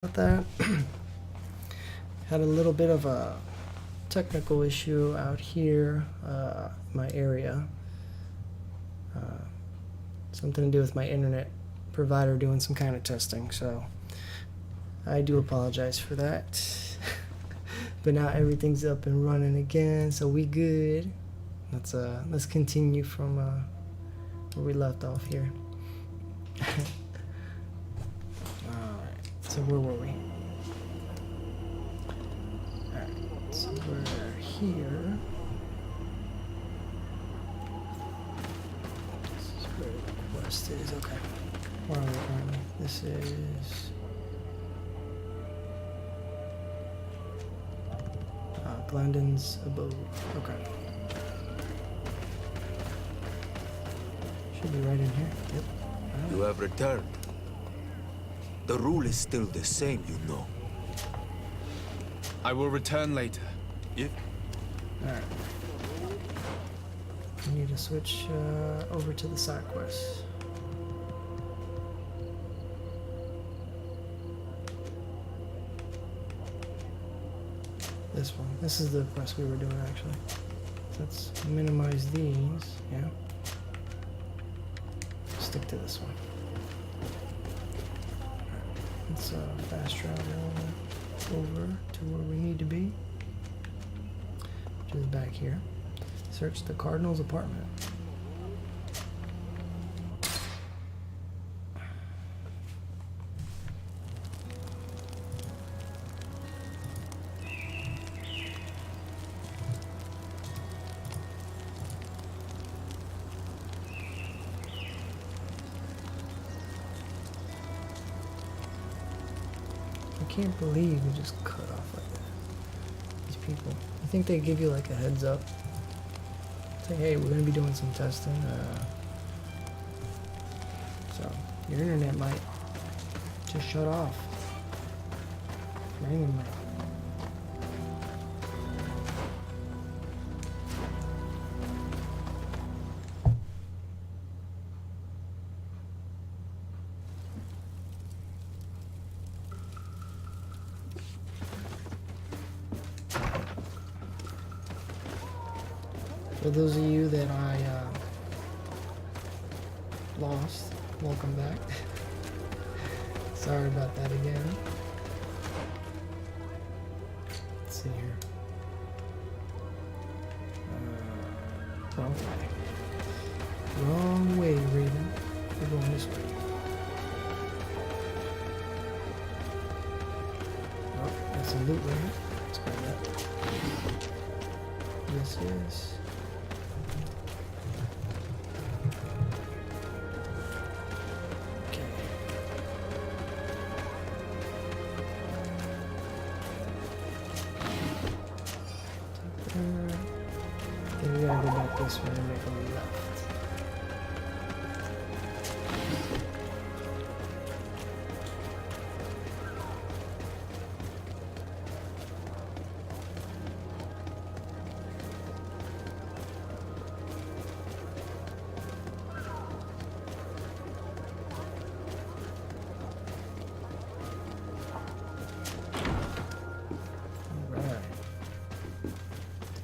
about that. Had a little bit of a technical issue out here, my area. Something to do with my internet provider doing some kind of testing, so I do apologize for that. But now everything's up and running again, so we good. Let's continue from where we left off here. Alright, so where were we? Alright, so we're here. This is where the quest is, okay. Where are we currently? This is Glandon's abode. Okay. Should be right in here. Yep. You have returned. The rule is still the same, you know. I will return later. If Alright. We need to switch over to the side quest. This one. This is the quest we were doing actually. So let's minimize these. Yeah. Stick to this one. Alright. Let's fast travel over to where we need to be. Which is back here. Search the Cardinal's apartment. I can't believe we just cut off like that. These people. You think they give you like a heads up? Say, hey, we're gonna be doing some testing. So your internet might just shut off randomly. For those of you that I lost, welcome back. Sorry about that again. Let's see here. Wrong way. Wrong way, Raven. We're going this way. Oh, got some loot right here. Let's grab that. This is... Then we gotta go back this way and make a left.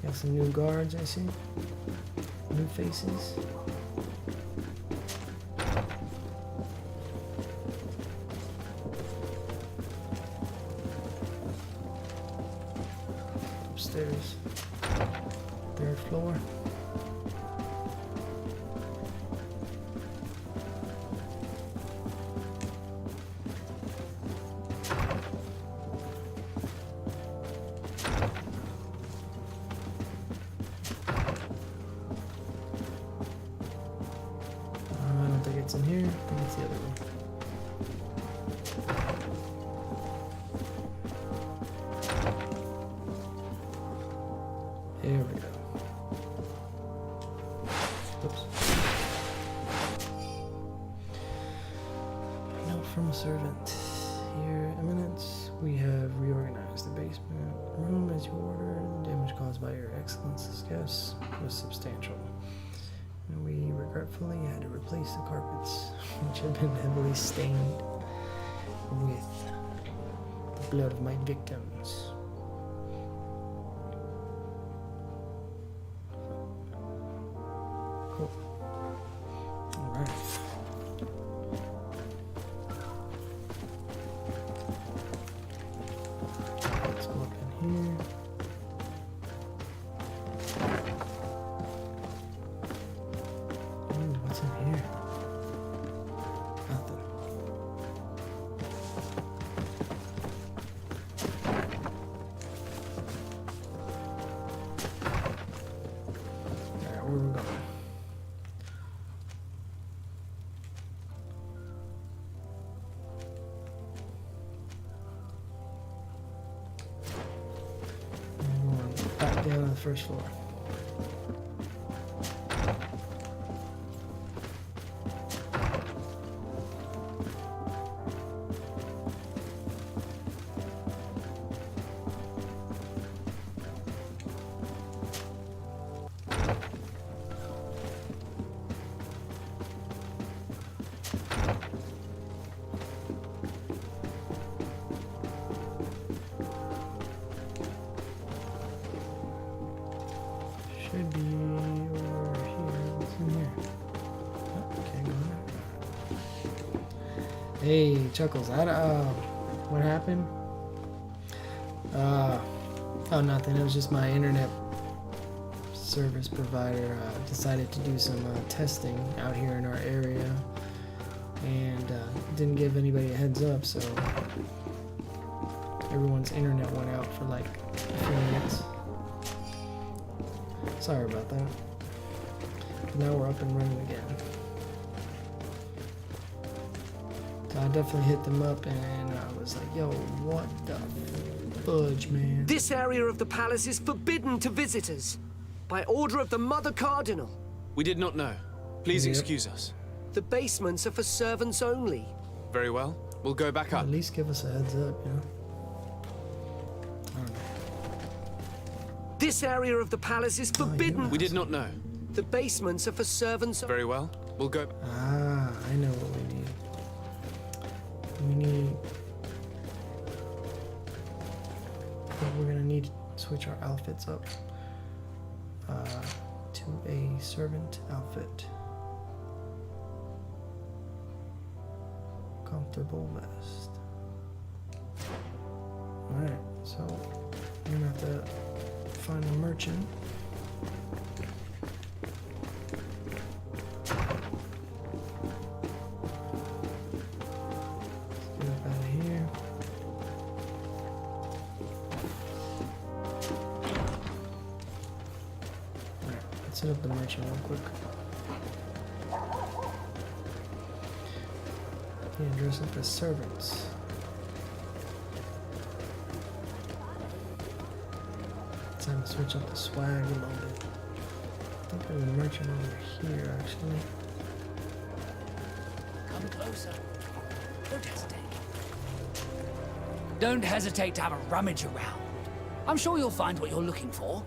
Got some new guards, I see. New faces. Upstairs. 3rd floor. It's in here. I think it's the other one. There we go. Oops. Note from a servant. Here, Eminence, we have reorganized the basement room as you ordered. The damage caused by your Excellence's guests was substantial. And we regretfully had to replace the carpets, which had been heavily stained with blood of my victims. Cool. Alright. Let's go up in here. Ooh, what's in here? Nothing. Alright, where we going? And we're going back down to the first floor. Should be over here. What's in here? Oh, can't go there. Hey, Chuckles. What happened? Oh, nothing. It was just my internet service provider decided to do some testing out here in our area, and didn't give anybody a heads up, so everyone's internet went out for like a few minutes. Sorry about that. But now we're up and running again. So I definitely hit them up and I was like, yo, what the fudge, man? This area of the palace is forbidden to visitors by order of the Mother Cardinal. We did not know. Please Yep. excuse us. The basements are for servants only. Very well. We'll go back up. At least give us a heads up, you know? I don't know. This area of the palace is forbidden. We did not know. The basements are for servants. Very well. We'll go. Ah, I know what we need. We need... We're gonna need to switch our outfits up to a servant outfit. Comfortable vest. Alright, so we're gonna have to find a merchant. Let's get up out of here. Alright, let's hit up the merchant real quick. Yeah, dress up as servants. Time to switch up the swag a little bit. I think there's a merchant over here, actually. Come closer. Don't hesitate. Don't hesitate to have a rummage around. I'm sure you'll find what you're looking for.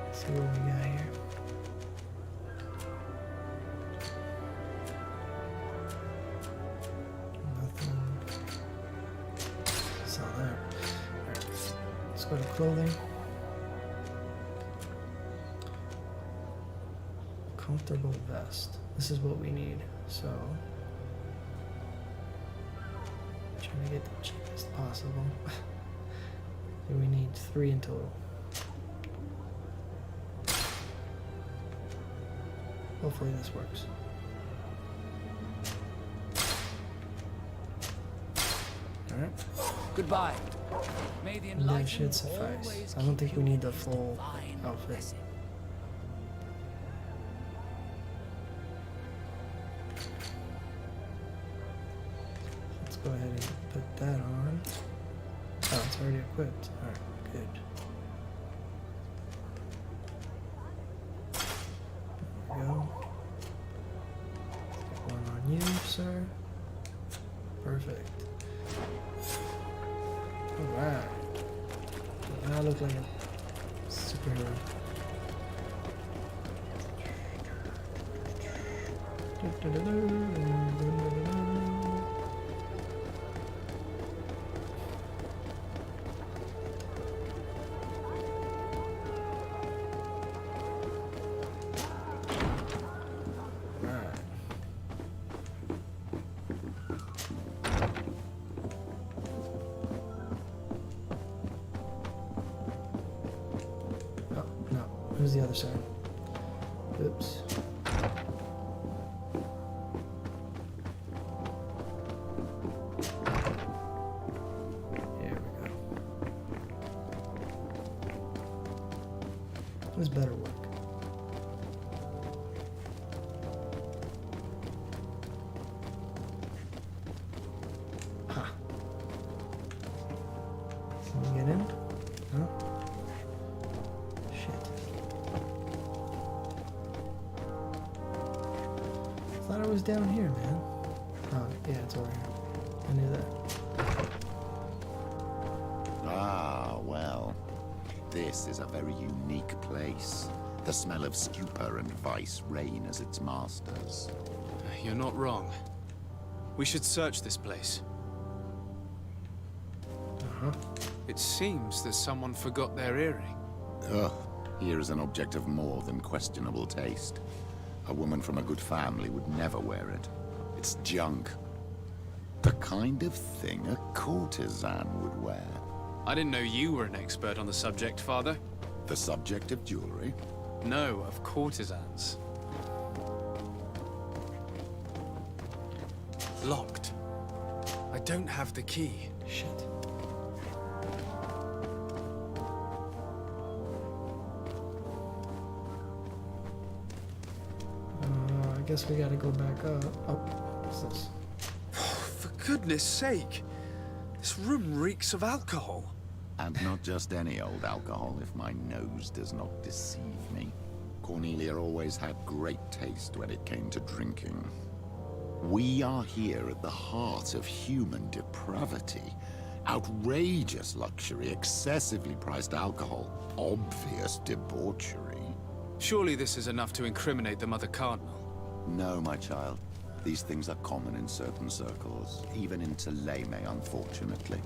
Let's see what we got here. Nothing. Saw that. Alright, let's go to clothing. Comfortable vest. This is what we need. So, trying to get the cheapest possible. And we need 3 in total. Hopefully this works. Alright. Goodbye. May the That enlightened should suffice. always I don't keep think you we need in the his full divine outfit. blessing. Let's go ahead and put that on. Oh, it's already equipped. Alright, good. There we go. Get one on you, sir. Perfect. Alright. Now I look like a superhero. was the other side? Oops. There we go. This better work. Ha. Can we get in? No? Shit. I thought it was down here, man. Oh, yeah, it's over here. I knew that. Ah, well. This is a very unique place. The smell of stupor and vice reign as its masters. You're not wrong. We should search this place. Uh-huh. It seems that someone forgot their earring. Ugh, here is an object of more than questionable taste. A woman from a good family would never wear it. It's junk. The kind of thing a courtesan would wear. I didn't know you were an expert on the subject, Father. The subject of jewelry? No, of courtesans. Locked. I don't have the key. Shit. I guess we gotta go back up. Oh, what's this? For goodness sake! This room reeks of alcohol. And not just any old alcohol, if my nose does not deceive me. Cornelia always had great taste when it came to drinking. We are here at the heart of human depravity. Outrageous luxury, excessively priced alcohol, obvious debauchery. Surely this is enough to incriminate the Mother Cardinal. No, my child. These things are common in certain circles, even in Thélème, unfortunately.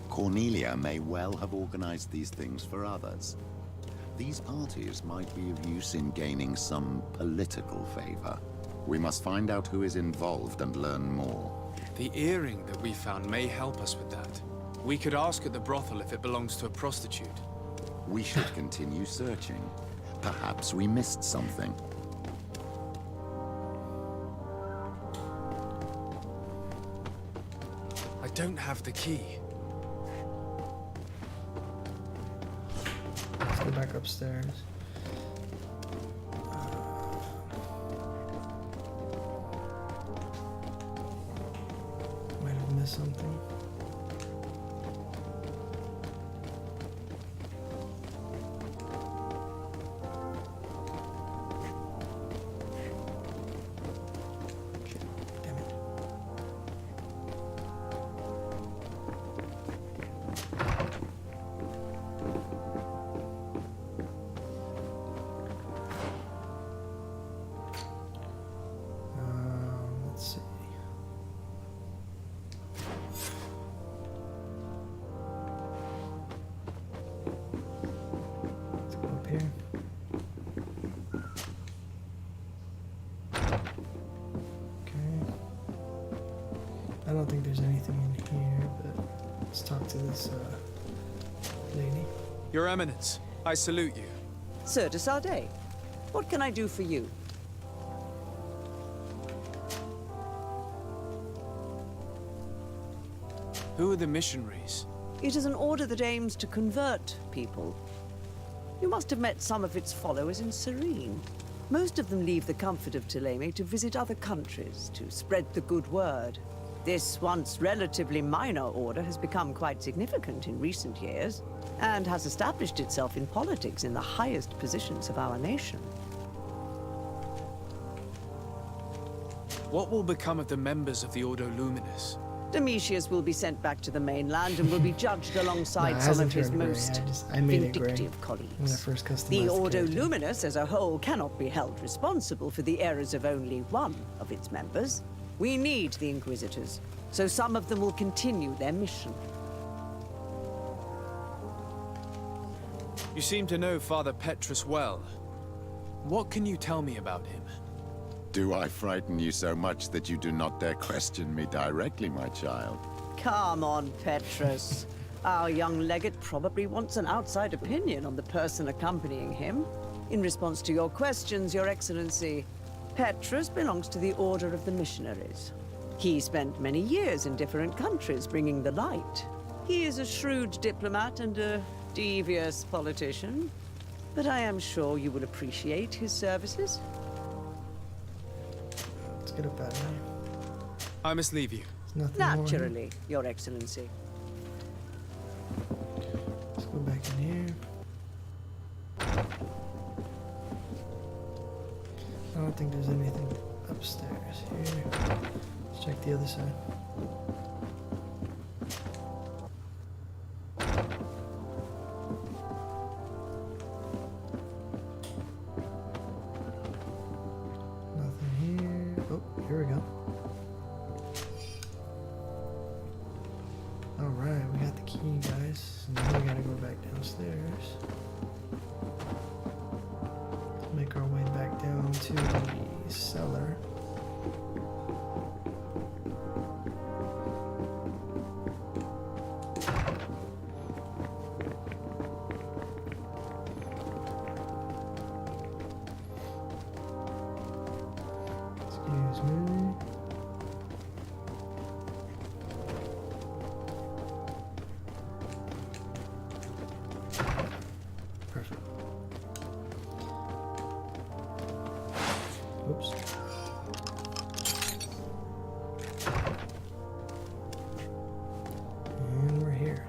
Cornelia may well have organized these things for others. These parties might be of use in gaining some political favor. We must find out who is involved and learn more. The earring that we found may help us with that. We could ask at the brothel if it belongs to a prostitute. We should continue searching. Perhaps we missed something. I don't have the key. Let's go back upstairs. Might have missed something. Damn it. Let's see. Let's go up here. Okay. I don't think there's anything in here, but let's talk to this lady. Your Eminence, I salute you. Sir de Sardet, what can I do for you? Who are the missionaries? It is an order that aims to convert people. You must have met some of its followers in Serene. Most of them leave the comfort of Thélème to visit other countries, to spread the good word. This once relatively minor order has become quite significant in recent years, and has established itself in politics in the highest positions of our nation. What will become of the members of the Ordo Luminous? Domitius will be sent back to the mainland and will be judged alongside No, it some of hasn't his turned gray. most I made it gray vindictive when I colleagues. first customized The the Ordo character. Luminous as a whole cannot be held responsible for the errors of only one of its members. We need the Inquisitors, so some of them will continue their mission. You seem to know Father Petrus well. What can you tell me about him? Do I frighten you so much that you do not dare question me directly, my child? Come on, Petrus. Our young legate probably wants an outside opinion on the person accompanying him. In response to your questions, Your Excellency, Petrus belongs to the Order of the Missionaries. He spent many years in different countries bringing the light. He is a shrewd diplomat and a devious politician, but I am sure you will appreciate his services. Let's get up out of here. I must leave you. There's nothing more here. Naturally, Your Excellency. Let's go back in here. I don't think there's anything upstairs here. Let's check the other side. Nothing here. Oh, here we go. Alright, we got the key, guys. Now we gotta go back downstairs. Make our way back down to the cellar. Excuse me. Perfect. Oops. And we're here.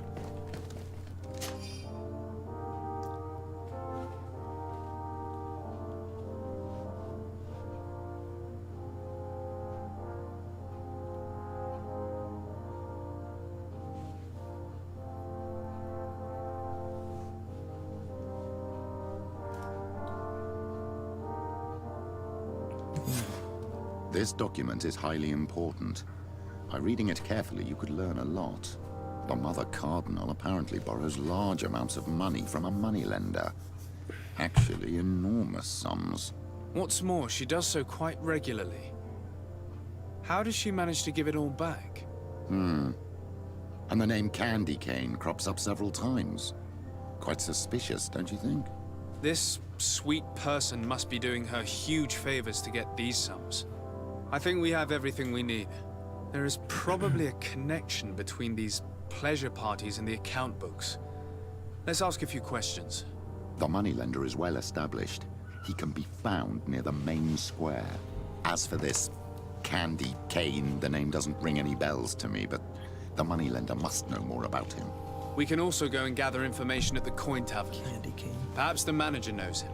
This document is highly important. By reading it carefully, you could learn a lot. The Mother Cardinal apparently borrows large amounts of money from a moneylender. Actually, enormous sums. What's more, she does so quite regularly. How does she manage to give it all back? And the name Candy Cane crops up several times. Quite suspicious, don't you think? This sweet person must be doing her huge favors to get these sums. I think we have everything we need. There is probably a connection between these pleasure parties and the account books. Let's ask a few questions. The moneylender is well established. He can be found near the main square. As for this Candy Cane, the name doesn't ring any bells to me, but the moneylender must know more about him. We can also go and gather information at the Coin Tavern. Candy cane. Perhaps the manager knows him.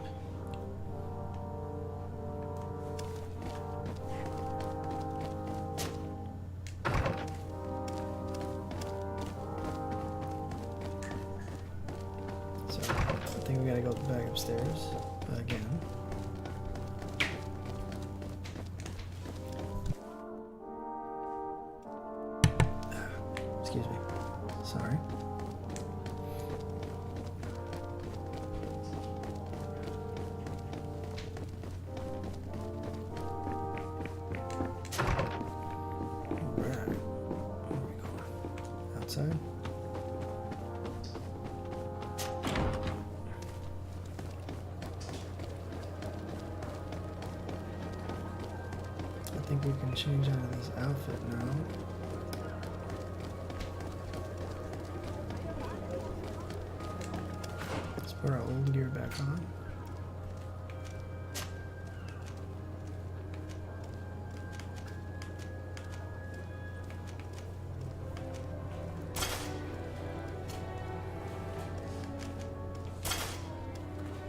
So, I think we gotta go back upstairs again. Excuse me. Sorry. Alright. Where are we going? Outside? I think we can change out of this outfit now. Let's put our old gear back on.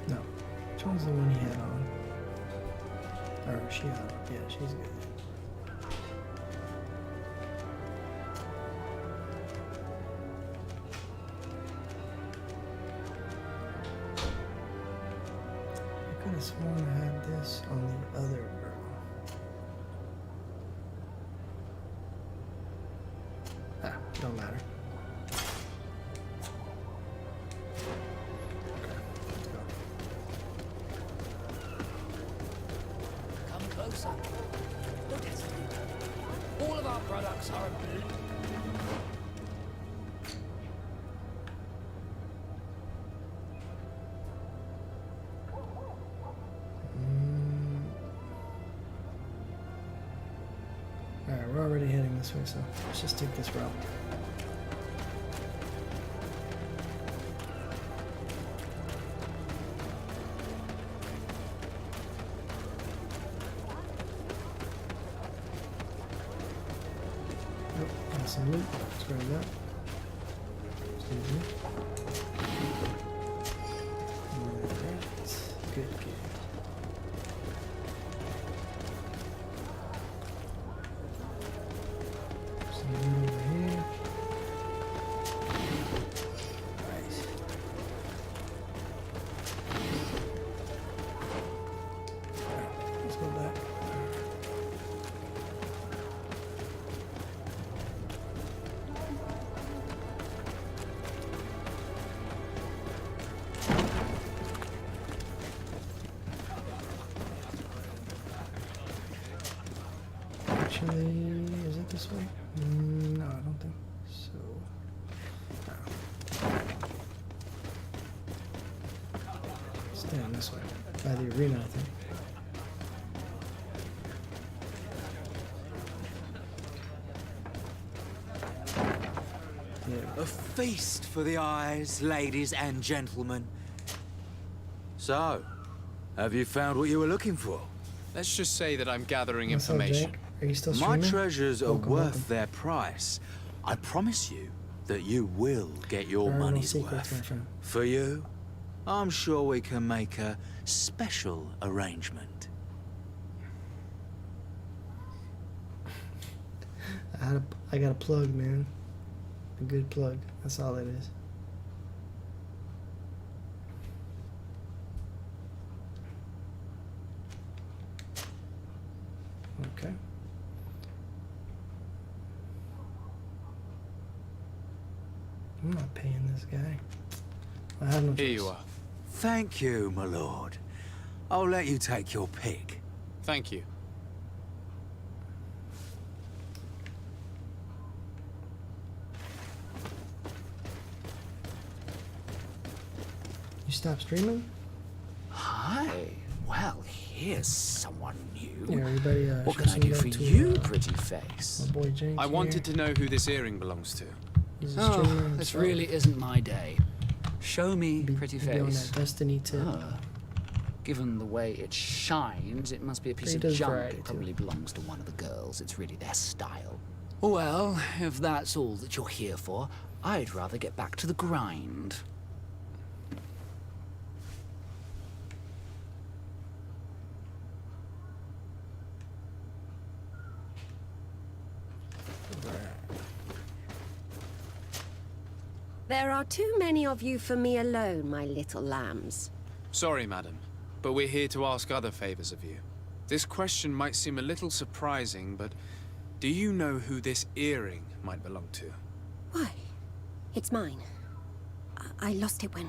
No. Which one's the one he had on? Or she had. Yeah, she's good. I could have sworn I had this on the other girl. Ah, don't matter. Okay, let's go. Come closer. Don't hesitate. All of our products are this way, so let's just take this route. Nope, got some loot. Let's grab that. Excuse me. Alright. Good, good. Some loot over here. Nice. Alright, let's go back. Actually, is it this way? No, I don't think so. No. It's down this way, by the arena, I think. Yeah. A feast for the eyes, ladies and gentlemen. So, have you found what you were looking for? Let's just say that I'm gathering What's up, information. Jake? Are you still My streaming? treasures are Welcome, worth welcome. their price. I promise you that you will get your There are no money's secrets, my worth. friend. For you, I'm sure we can make a special arrangement. I got a plug, man. A good plug. That's all it is. Okay. I'm not paying this guy. I have no choice. Here you are. Thank you, my lord. I'll let you take your pick. Thank you. You stop streaming? Hi. Well, here's someone new. Yeah, everybody. What show can I some do love for to, you, pretty face? my boy James I here. wanted to know who this earring belongs to. He's a Oh, streamer this himself. really isn't my day. Show me, Be- pretty be on face. that Destiny tip. Ah. Given the way it shines, it must be a piece He of does junk. variety, It too. probably belongs to one of the girls. It's really their style. Well, if that's all that you're here for, I'd rather get back to the grind. There are too many of you for me alone, my little lambs. Sorry, madam, but we're here to ask other favors of you. This question might seem a little surprising, but do you know who this earring might belong to? Why? It's mine. I lost it when...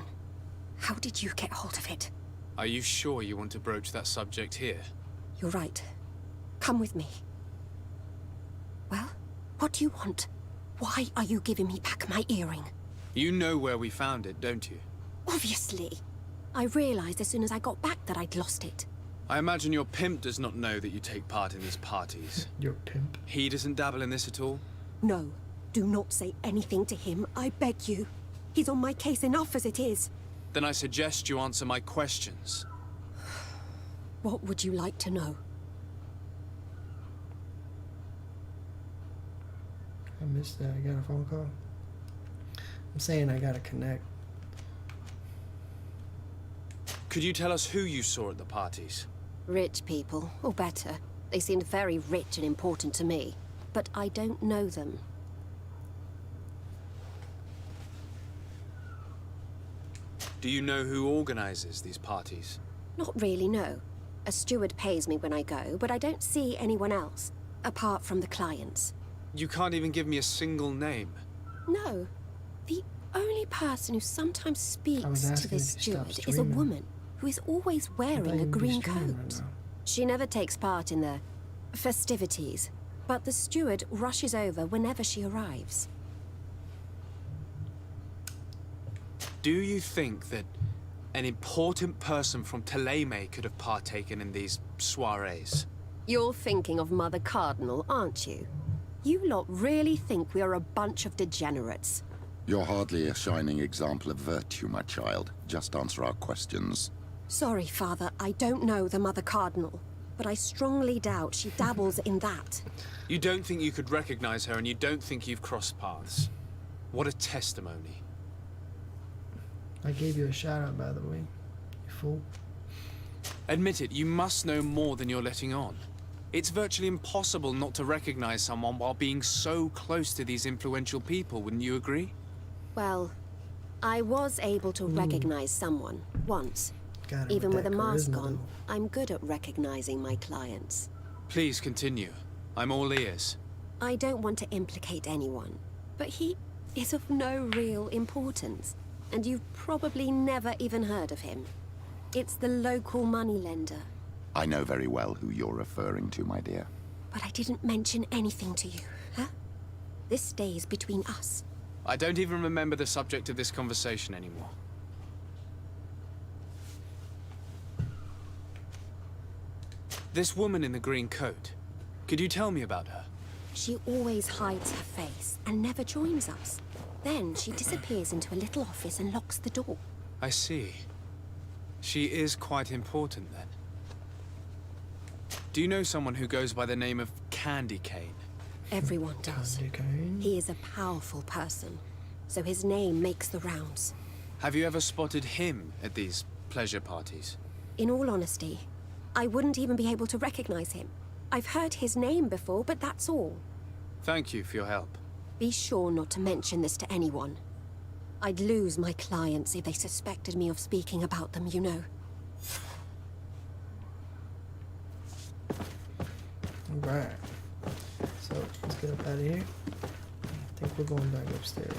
How did you get hold of it? Are you sure you want to broach that subject here? You're right. Come with me. Well, what do you want? Why are you giving me back my earring? You know where we found it, don't you? Obviously. I realized as soon as I got back that I'd lost it. I imagine your pimp does not know that you take part in these parties. Your pimp. He doesn't dabble in this at all? No, do not say anything to him, I beg you. He's on my case enough as it is. Then I suggest you answer my questions. What would you like to know? I missed that. I got a phone call. I'm saying I gotta connect. Could you tell us who you saw at the parties? Rich people, or better. They seemed very rich and important to me. But I don't know them. Do you know who organizes these parties? Not really, no. A steward pays me when I go, but I don't see anyone else, apart from the clients. You can't even give me a single name. No. The only person who sometimes speaks to asking this if you stopped steward is a streaming. woman who is always I thought wearing a you'd be green streaming coat. right now. She never takes part in the festivities, but the steward rushes over whenever she arrives. Do you think that an important person from Teleme could have partaken in these soirees? You're thinking of Mother Cardinal, aren't you? You lot really think we are a bunch of degenerates. You're hardly a shining example of virtue, my child. Just answer our questions. Sorry, Father, I don't know the Mother Cardinal, but I strongly doubt she dabbles in that. You don't think you could recognize her, and you don't think you've crossed paths. What a testimony. I gave you a shout out, by the way, you fool. Admit it, you must know more than you're letting on. It's virtually impossible not to recognize someone while being so close to these influential people, wouldn't you agree? Well, I was able to recognize someone, once. Got her Even with a that mask charisma, on, though. I'm good at recognizing my clients. Please continue. I'm all ears. I don't want to implicate anyone, but he is of no real importance, and you've probably never even heard of him. It's the local moneylender. I know very well who you're referring to, my dear. But I didn't mention anything to you, huh? This stays between us. I don't even remember the subject of this conversation anymore. This woman in the green coat, could you tell me about her? She always hides her face and never joins us. Then she disappears into a little office and locks the door. I see. She is quite important, then. Do you know someone who goes by the name of Candy Cane? Everyone does. Candy cane? He is a powerful person, so his name makes the rounds. Have you ever spotted him at these pleasure parties? In all honesty, I wouldn't even be able to recognize him. I've heard his name before, but that's all. Thank you for your help. Be sure not to mention this to anyone. I'd lose my clients if they suspected me of speaking about them, you know. Alright. So, let's get up out of here. I think we're going back upstairs.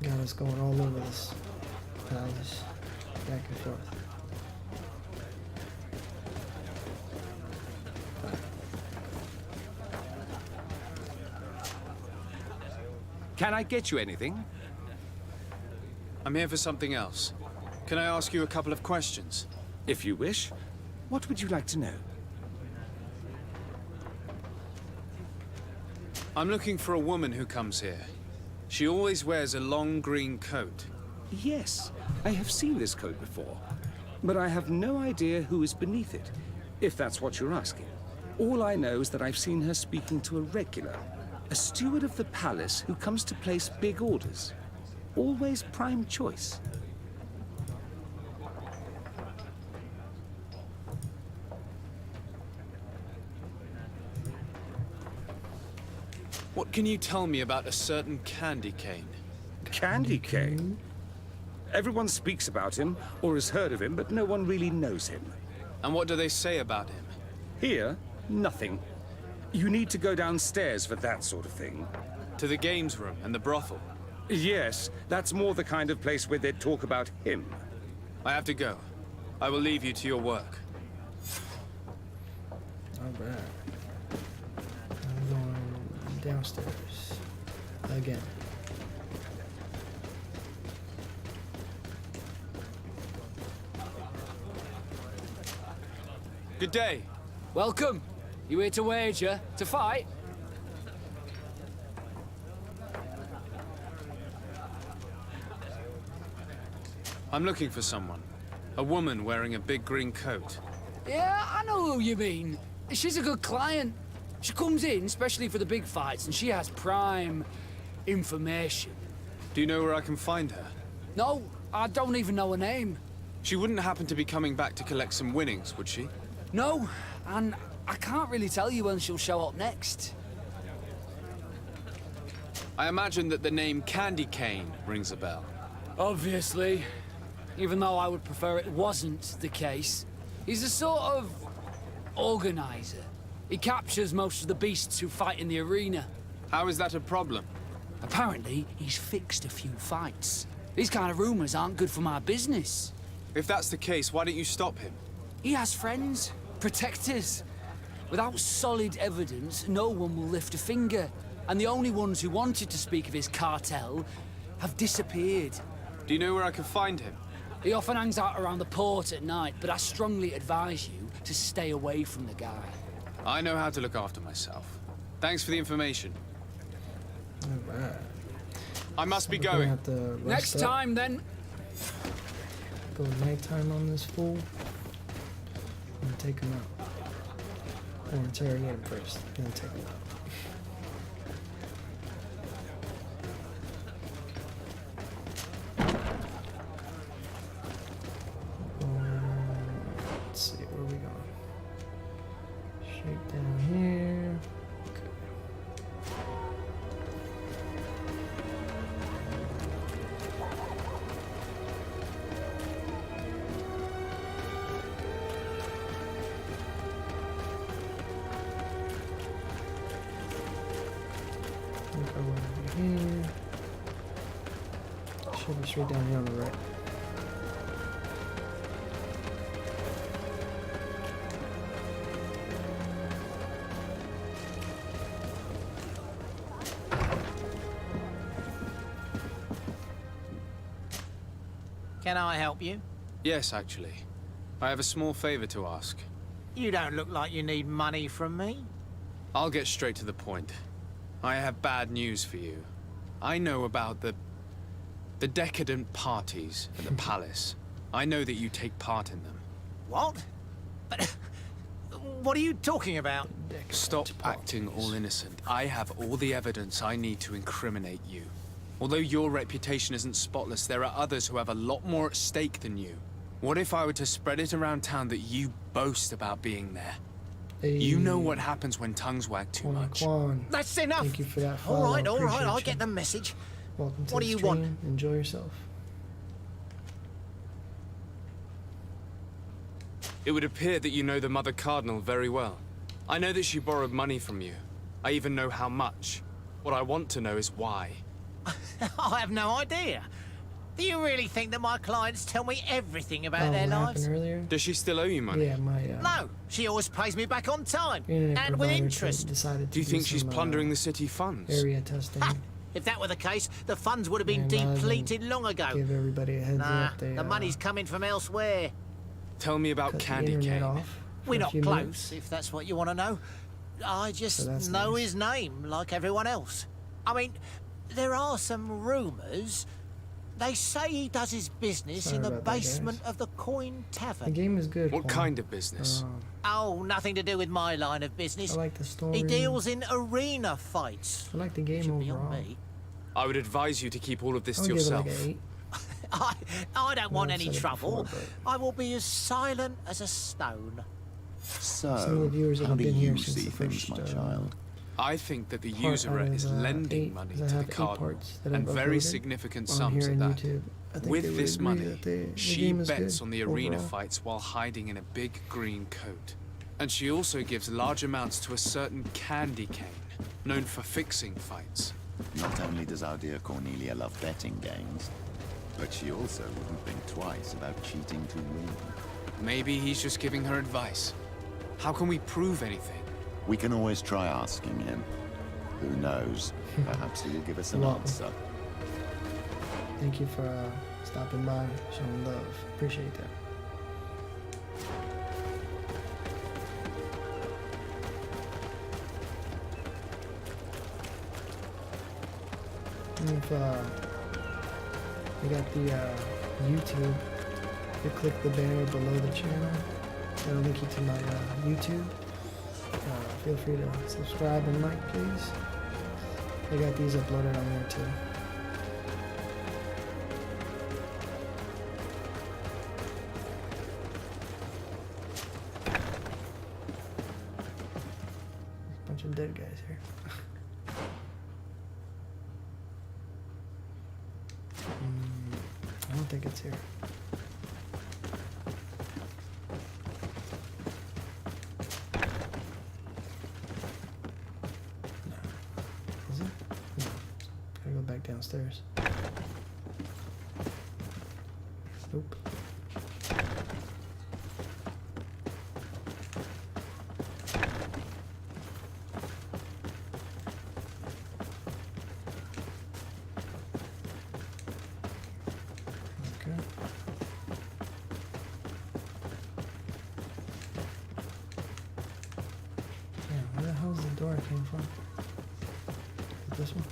Got us going all over this palace. Back and forth. Can I get you anything? I'm here for something else. Can I ask you a couple of questions? If you wish. What would you like to know? I'm looking for a woman who comes here. She always wears a long green coat. Yes, I have seen this coat before. But I have no idea who is beneath it, if that's what you're asking. All I know is that I've seen her speaking to a regular, a steward of the palace who comes to place big orders. Always prime choice. What can you tell me about a certain Candy Cane? Candy Cane? Everyone speaks about him, or has heard of him, but no one really knows him. And what do they say about him? Here, nothing. You need to go downstairs for that sort of thing. To the games room and the brothel? Yes, that's more the kind of place where they'd talk about him. I have to go. I will leave you to your work. Alright. I'm going downstairs. Again. Good day. Welcome. You here to wager? To fight? I'm looking for someone. A woman wearing a big green coat. Yeah, I know who you mean. She's a good client. She comes in, especially for the big fights, and she has prime information. Do you know where I can find her? No, I don't even know her name. She wouldn't happen to be coming back to collect some winnings, would she? No, and I can't really tell you when she'll show up next. I imagine that the name Candy Cane rings a bell. Obviously. Even though I would prefer it wasn't the case. He's a sort of organizer. He captures most of the beasts who fight in the arena. How is that a problem? Apparently, he's fixed a few fights. These kind of rumors aren't good for my business. If that's the case, why don't you stop him? He has friends, protectors. Without solid evidence, no one will lift a finger. And the only ones who wanted to speak of his cartel have disappeared. Do you know where I can find him? He often hangs out around the port at night, but I strongly advise you to stay away from the guy. I know how to look after myself. Thanks for the information. All right. I must be We're gonna going. have to rest Next up. time, then. Go nighttime on this fool. And take him out. Or interrogate him first, then take him out. Let's see, where are we going? Straight down here. Okay. Go over here. Should be straight down here on the right. Can I help you? Yes, actually. I have a small favor to ask. You don't look like you need money from me. I'll get straight to the point. I have bad news for you. I know about the decadent parties at the palace. I know that you take part in them. What? But what are you talking about? Stop acting all innocent. I have all the evidence I need to incriminate you. Although your reputation isn't spotless, there are others who have a lot more at stake than you. What if I were to spread it around town that you boast about being there? You know what happens when tongues wag too much. That's enough. Thank you for that All follow. right, Appreciate I you. get the message. Welcome to What the do you stream. want? Enjoy yourself. It would appear that you know the Mother Cardinal very well. I know that she borrowed money from you. I even know how much. What I want to know is why. I have no idea. Do you really think that my clients tell me everything about their what lives? happened earlier? Does she still owe you money? Yeah, my No, she always pays me back on time, internet and with provider interest. decided to Do you think she's some, plundering the city funds? area testing? If that were the case, the funds would have been And rather than depleted long ago. Give everybody a heads Nah, up. They, the money's coming from elsewhere. Tell me about cut the Candy internet Cane. off for We're a not few close, minutes. if that's what you want to know. I So just that's know nice. his name, like everyone else. I mean, there are some rumours. They say he does his business Sorry in the about that, basement guys. of the Coin The Tavern. game is good. What Juan. kind of business? Oh, nothing to do with my line of business. I like the story. He deals in arena fights. I like the game Should be overall. on me. I would advise you to keep all of this I'll to give it yourself. like an 8. I don't want I've any said it trouble. before, I will be as silent as a stone. Some of the So, viewers that how have do been here you since see the things, first, my child? I think that the part usurer out of, is lending 8, money 'cause I to the have 8 Cardinal, parts that and I've very uploaded significant on sums here at on that. YouTube. I think they With would this agree money, that the she game is bets good on the arena overall. fights while hiding in a big green coat. And she also gives large amounts to a certain Candy Cane, known for fixing fights. Not only does our dear Cornelia love betting games, but she also wouldn't think twice about cheating to win. Maybe he's just giving her advice. How can we prove anything? We can always try asking him. Who knows? Perhaps he will give us an Welcome. answer. Thank you for stopping by, showing love. Appreciate that. And if you got the YouTube, you click the banner below the channel. That'll link you to my YouTube. Feel free to subscribe and like, please. I got these uploaded on there too. Bunch of dead guys here. I don't think it's here. No. Is it? No. Gotta go back downstairs. Nope. Okay. door I came from. This one?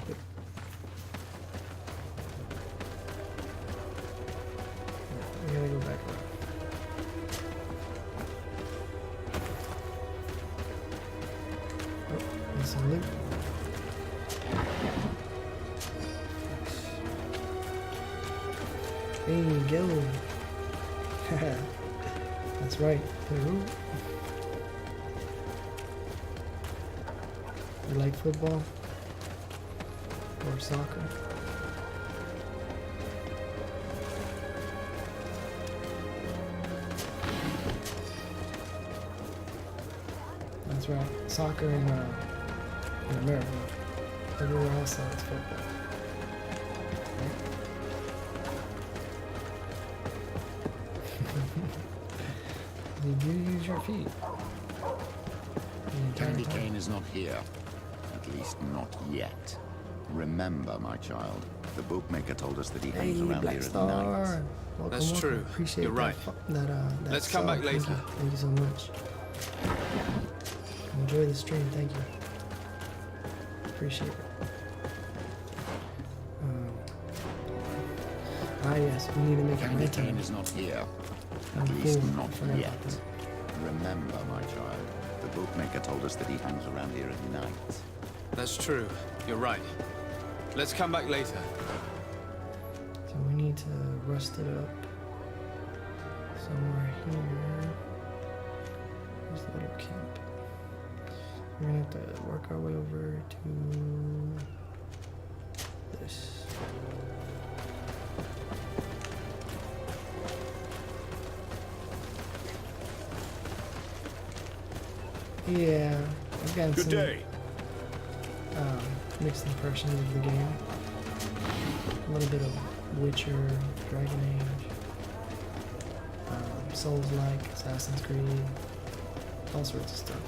Yep. We gotta go back around. Oh, there's some loot. There you go. That's right, Peru. You like football? Or soccer? That's right, soccer in America. Everywhere else it's football. You do use your feet. Candy cane is not here. At least not yet. Remember, my child, the bookmaker told us that he hangs around here at night. Welcome, That's welcome. true. Appreciate You're right. That Let's come back thank later. you. Thank you so much. Enjoy the stream. Thank you. Appreciate it. Yes, we need to make it Candy nighttime. cane is not here. I'm At least cool. not I forgot yet. about that. Remember, my child, the bookmaker told us that he hangs around here at night. That's true. You're right. Let's come back later. So we need to rust it up somewhere here. There's the little camp. We're gonna have to work our way over to this. Yeah, I've gotten Good some day. Mixed impressions of the game. A little bit of Witcher, Dragon Age, Souls-like, Assassin's Creed, all sorts of stuff.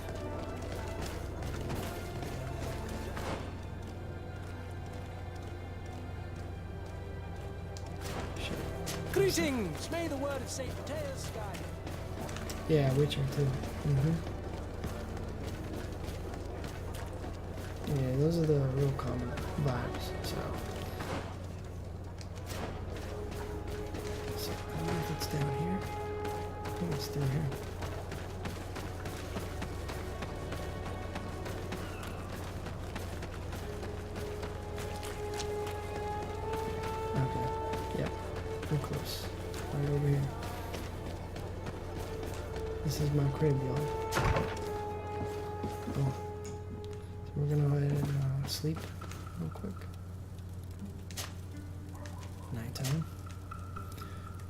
Greetings! May the word of Saint Mateus guide you. Yeah, Witcher too. Yeah, those are the real common vibes, so I don't know if it's down here. I think it's through here. Okay, yep, we're close. Right over here. This is my crib, y'all. Oh. So we're gonna go ahead and sleep real quick. Nighttime.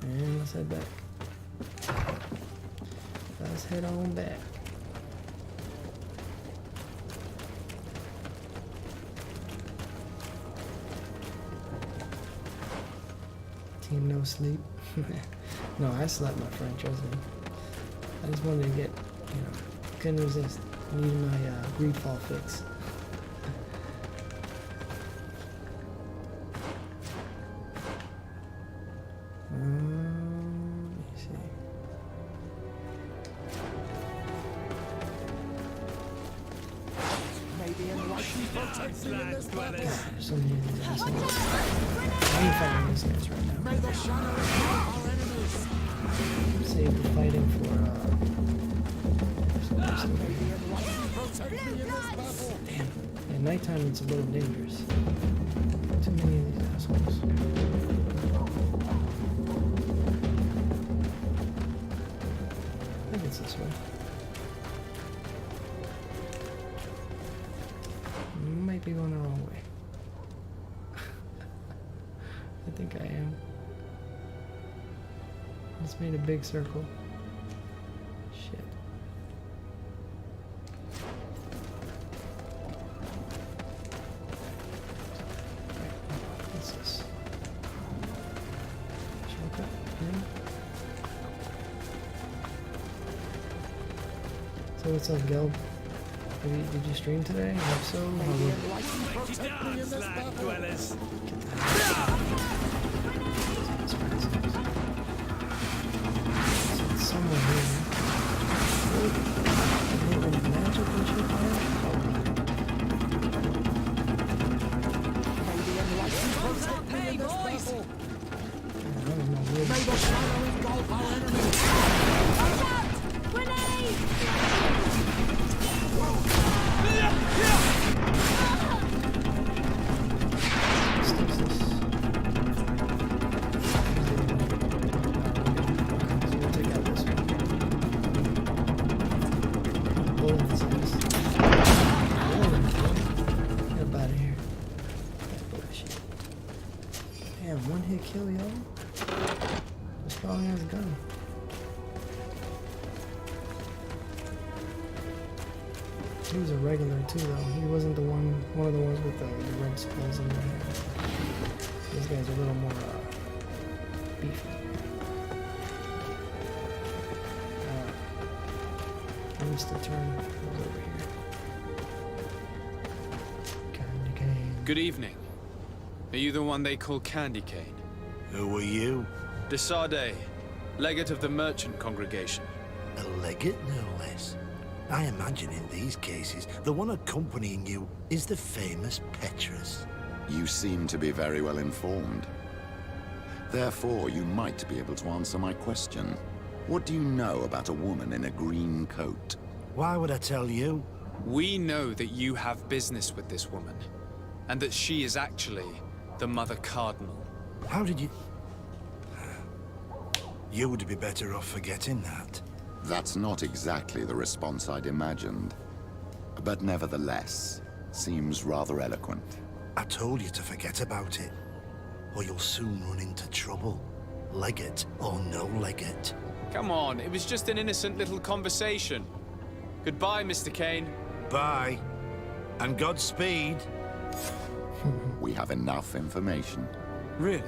And let's head back. Let's head on back. Team no sleep. No, I slept, my friend, trust me. I just wanted to get, couldn't resist. Needed my Greedfall fix. Let me see. Maybe enlightened protect me in this battle. There's so many of these assholes. I ain't fighting these guys right now. May the shadow of our enemies. Save the fighting for Maybe enlightened protect me in this battle. damn. At nighttime it's a little dangerous. Too many of these assholes. I think it's this way. Might be going the wrong way. I think I am. Just made a big circle. Shit. What's this? Shortcut? Yeah. So what's up, Gelb? Did you stream today? If so, how was it? Somewhere here. Magic and shit, man. bullet in his ass. Get up out of here. That bullshit. Damn, one hit kill, y'all. This probably has a gun. He was a regular too, though. He wasn't the one of the ones with the red skulls in their hair. These guys are a little more beefy. I missed the turn. I was over here. Candy cane. Good evening. Are you the one they call Candy Cane? Who are you? Desade, legate of the merchant congregation. A legate, no less. I imagine in these cases, the one accompanying you is the famous Petrus. You seem to be very well informed. Therefore, you might be able to answer my question. What do you know about a woman in a green coat? Why would I tell you? We know that you have business with this woman, and that she is actually the Mother Cardinal. How did you... You would be better off forgetting that. That's not exactly the response I'd imagined. But nevertheless, seems rather eloquent. I told you to forget about it, or you'll soon run into trouble. Legate or no legate. Come on, it was just an innocent little conversation. Goodbye, Mr. Kane. Bye. And Godspeed. We have enough information. Really?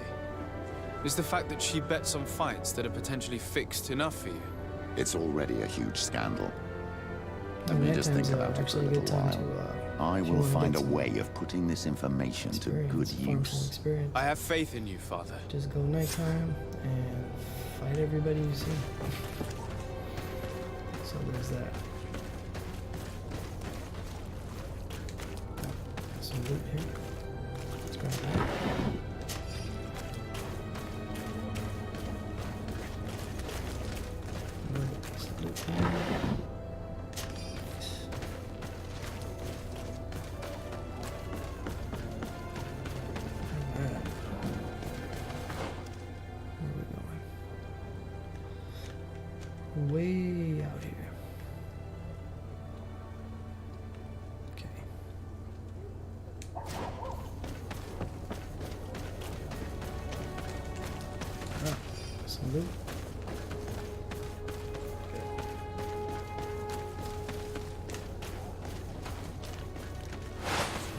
Is the fact that she bets on fights that are potentially fixed enough for you? It's already a huge scandal. Let And me that just think time's about it for a actually a little good time while. to, I if you will wanna find get a some way of putting this information to good experience, farm some use. experience. I have faith in you, Father. Just go nighttime and fight everybody you see. So there's that. Oh, some loot here. Let's grab that. Some loot here. Alright. Where are we going? Way out here. Okay. Ah, some loot.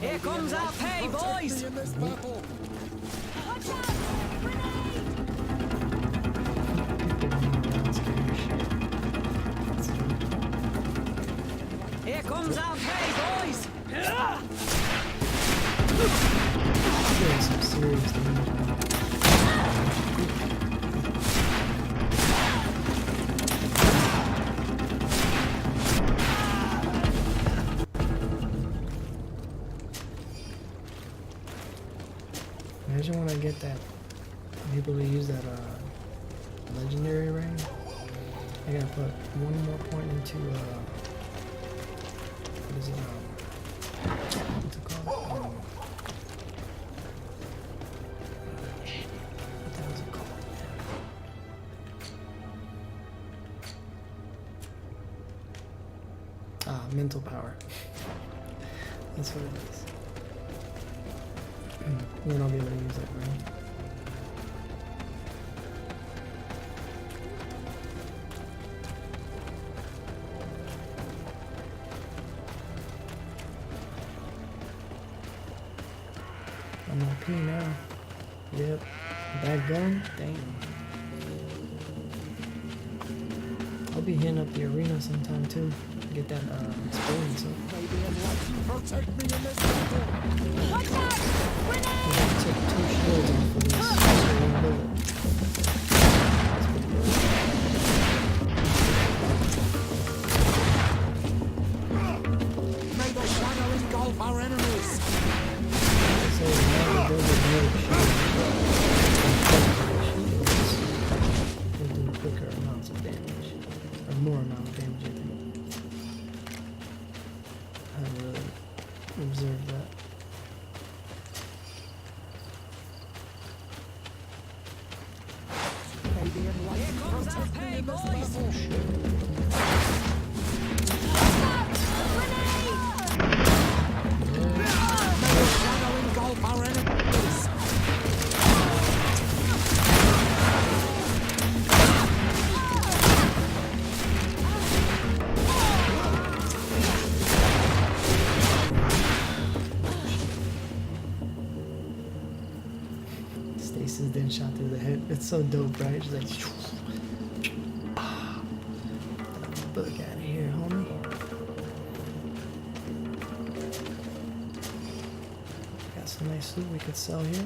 Here comes our pay, boys! Here comes our pay, boys! Doing some serious damage. Imagine when I get that, I'm able to use that legendary ring. I gotta put one more point into what is it? What's it called? What the hell is it called? Mental power. That's what it is. Then I'll be able to use that ring. I'm OP now. Yep. That gun? Damn. I'll be hitting up the arena sometime too. Get that experience up. Protect me in this battle. Watch out! Yeah, I took 2 shields off of this. Just one bullet. That's pretty good. May the shadow engulf our enemies. So now we'll build a great shield. Will do quicker amounts of damage. Or more amount of damage, I think. I haven't really observed that. May the enlightened protect me in this battle. it. It's so dope, right? She's like, book out of here, homie. Got some nice loot we could sell here.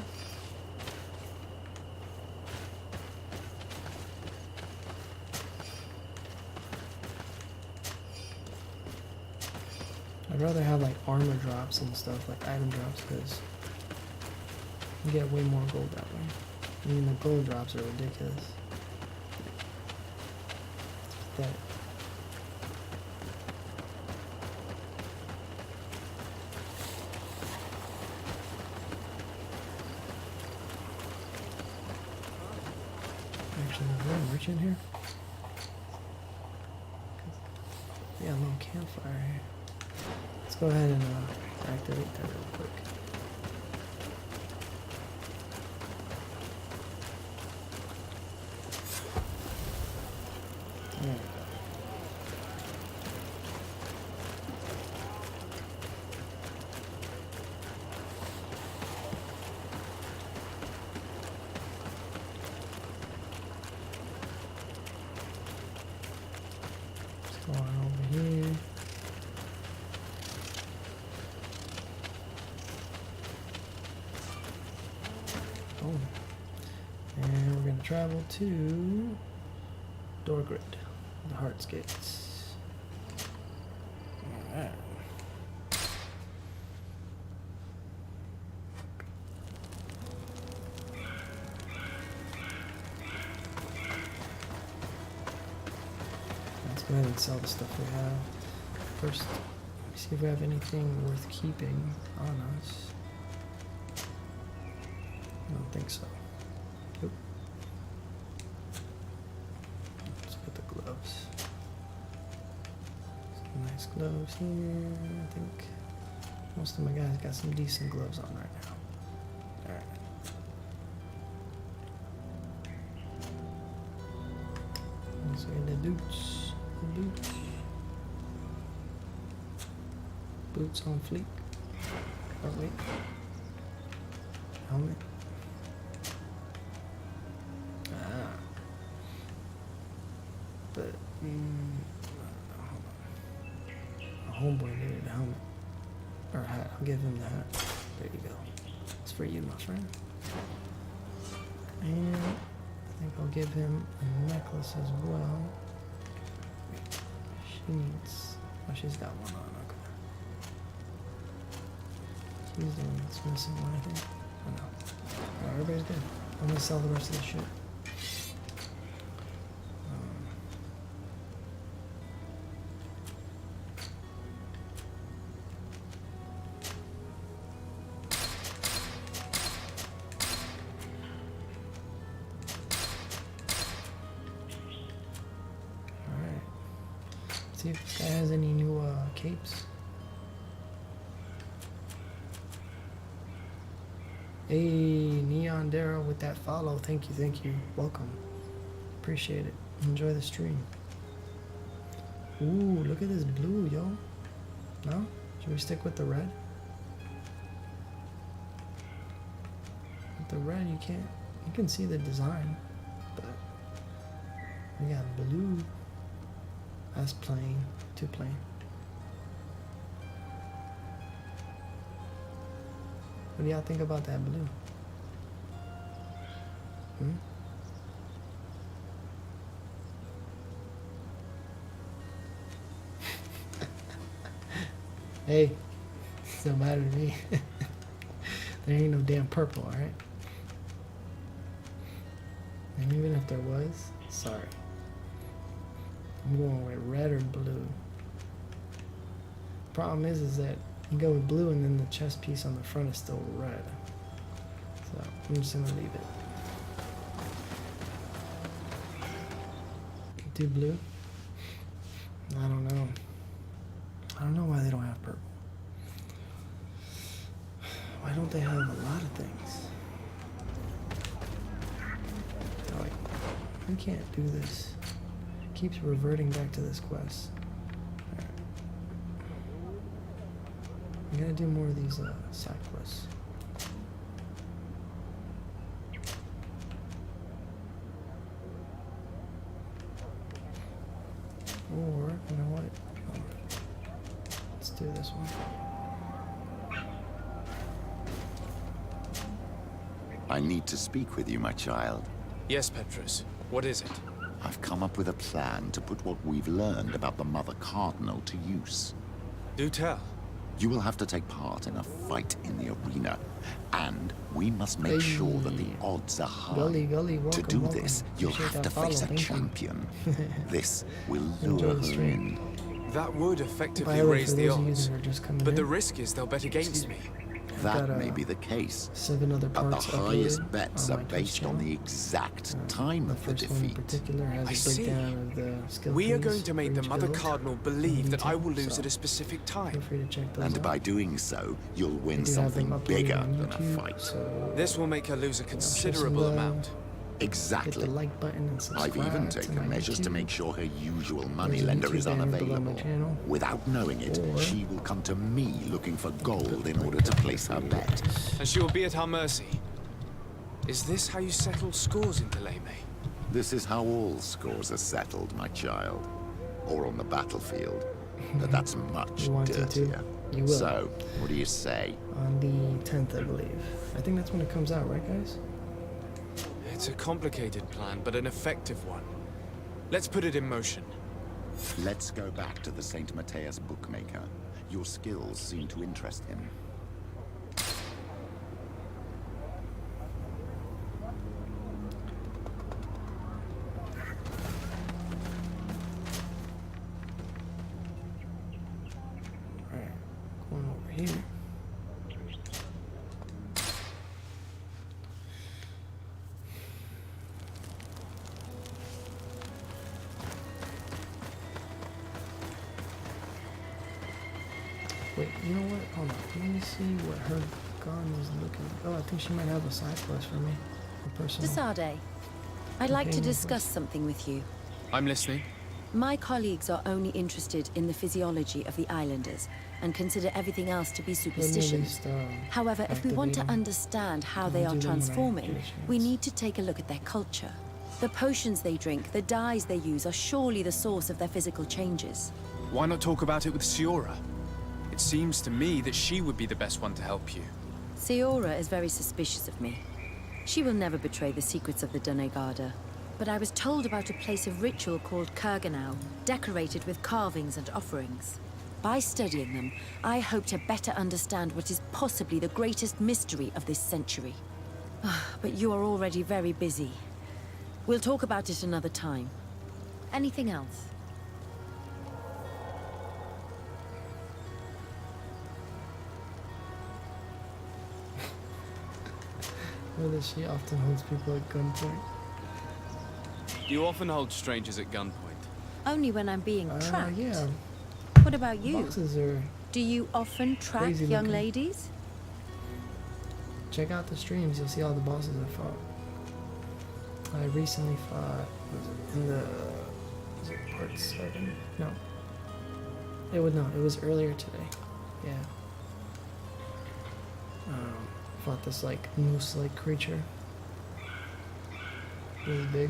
I'd rather have like armor drops and stuff, like item drops, because you get way more gold that way. I mean, the gold drops are ridiculous. That actually, is there a merchant here? Yeah, a little campfire here. Let's go ahead and activate that real quick. There we go. Let's go on over here. And we're going to travel to Dorgrid, the Heart's Gates. Alright. Let's go ahead and sell the stuff we have. First, let me see if we have anything worth keeping on us. I don't think so. Nope. Let's put the gloves. Some nice gloves here. I think most of my guys got some decent gloves on right now. Alright. Let's get the boots. The boots. Boots on fleek. Oh wait. Helmet. But a homeboy needed a helmet or a hat. I'll give him the hat. There you go. It's for you, my friend. And I think I'll give him a necklace as well. She needs. Oh, she's got one on. Okay. She's the one that's missing one, I think. Oh no. Alright, everybody's good. I'm gonna sell the rest of this shit. See if this guy has any new capes. Hey, Neon Darrow with that follow. Thank you. Welcome. Appreciate it. Enjoy the stream. Ooh, look at this blue, yo. No? Should we stick with the red? With the red, you can see the design, but we got blue. That's plain, too plain. What do y'all think about that blue? Hey, don't matter to me. There ain't no damn purple, alright? And even if there was, sorry. I'm going with red or blue. Problem is that you go with blue and then the chest piece on the front is still red. So I'm just gonna leave it. Do blue? I don't know. I don't know why they don't have purple. Why don't they have a lot of things? Oh wait, we can't do this. Keeps reverting back to this quest. Alright. We gotta do more of these side quests. do this one. I need to speak with you, my child. Yes, Petrus. What is it? I've come up with a plan to put what we've learned about the Mother Cardinal to use. Do tell. You will have to take part in a fight in the arena, and we must make sure that the odds are high. Gully, welcome, to do welcome. this, you'll Appreciate have to that follow, face a thank you. champion. This will Enjoy lure the her stream. in. That would effectively By the way, raise for the those of you odds. that are just coming But the in, risk is they'll bet against me. That got, may be the case. 7 other But the parts highest uploaded bets on are my Twitch based on channel. the exact time The of the first one in defeat. particular has I a see. breakdown of the skill We are trees going to make for the each Mother build Cardinal in believe that I detail, will lose so at a specific feel time. free to check those And out. by doing so, you'll I win do have them something uploaded bigger on than a YouTube, fight. so This will make her lose a show considerable some love. amount. Hit Exactly. the like button and subscribe I've even to taken my measures to YouTube. make sure her usual There's a moneylender YouTube is banner below my unavailable. channel. Without knowing it, Or- she will come to me looking for gold in order to place her bet. And she will be at our mercy. Is this how you settle scores in Delame? This is how all scores are settled, my child. Or on the battlefield. But that's much You want to too? dirtier. You will. So, what do you say? On the 10th, I believe. I think that's when it comes out, right, guys? It's a complicated plan, but an effective one. Let's put it in motion. Let's go back to the St. Matthias bookmaker. Your skills seem to interest him. Alright, going over here. Wait, you know what? Hold on. Let me see what her gun is looking. Oh, I think she might have a side quest for me. A personal. Desade, I'd like to Okay, no discuss something with you. I'm listening. My colleagues are only interested in the physiology of the islanders and consider everything else to be Let me at superstitions. least, However, if we want to activate 'em. understand how I'll they are do them when I transforming, get a chance. we need to take a look at their culture. The potions they drink, the dyes they use are surely the source of their physical changes. Why not talk about it with Siora? It seems to me that she would be the best one to help you. Siora is very suspicious of me. She will never betray the secrets of the Donegarda. But I was told about a place of ritual called Kurganau, decorated with carvings and offerings. By studying them, I hope to better understand what is possibly the greatest mystery of this century. But you are already very busy. We'll talk about it another time. Anything else? Whether she often holds people at gunpoint. Do you often hold strangers at gunpoint? Only when I'm being tracked. Yeah. What about you? Boxes are. Do you often track crazy young looking. ladies? Check out the streams. You'll see all the bosses I fought. I recently fought. Was it in the? Was it part 7? No. It was not. It was earlier today. Yeah. Fought this like moose-like creature. Really big.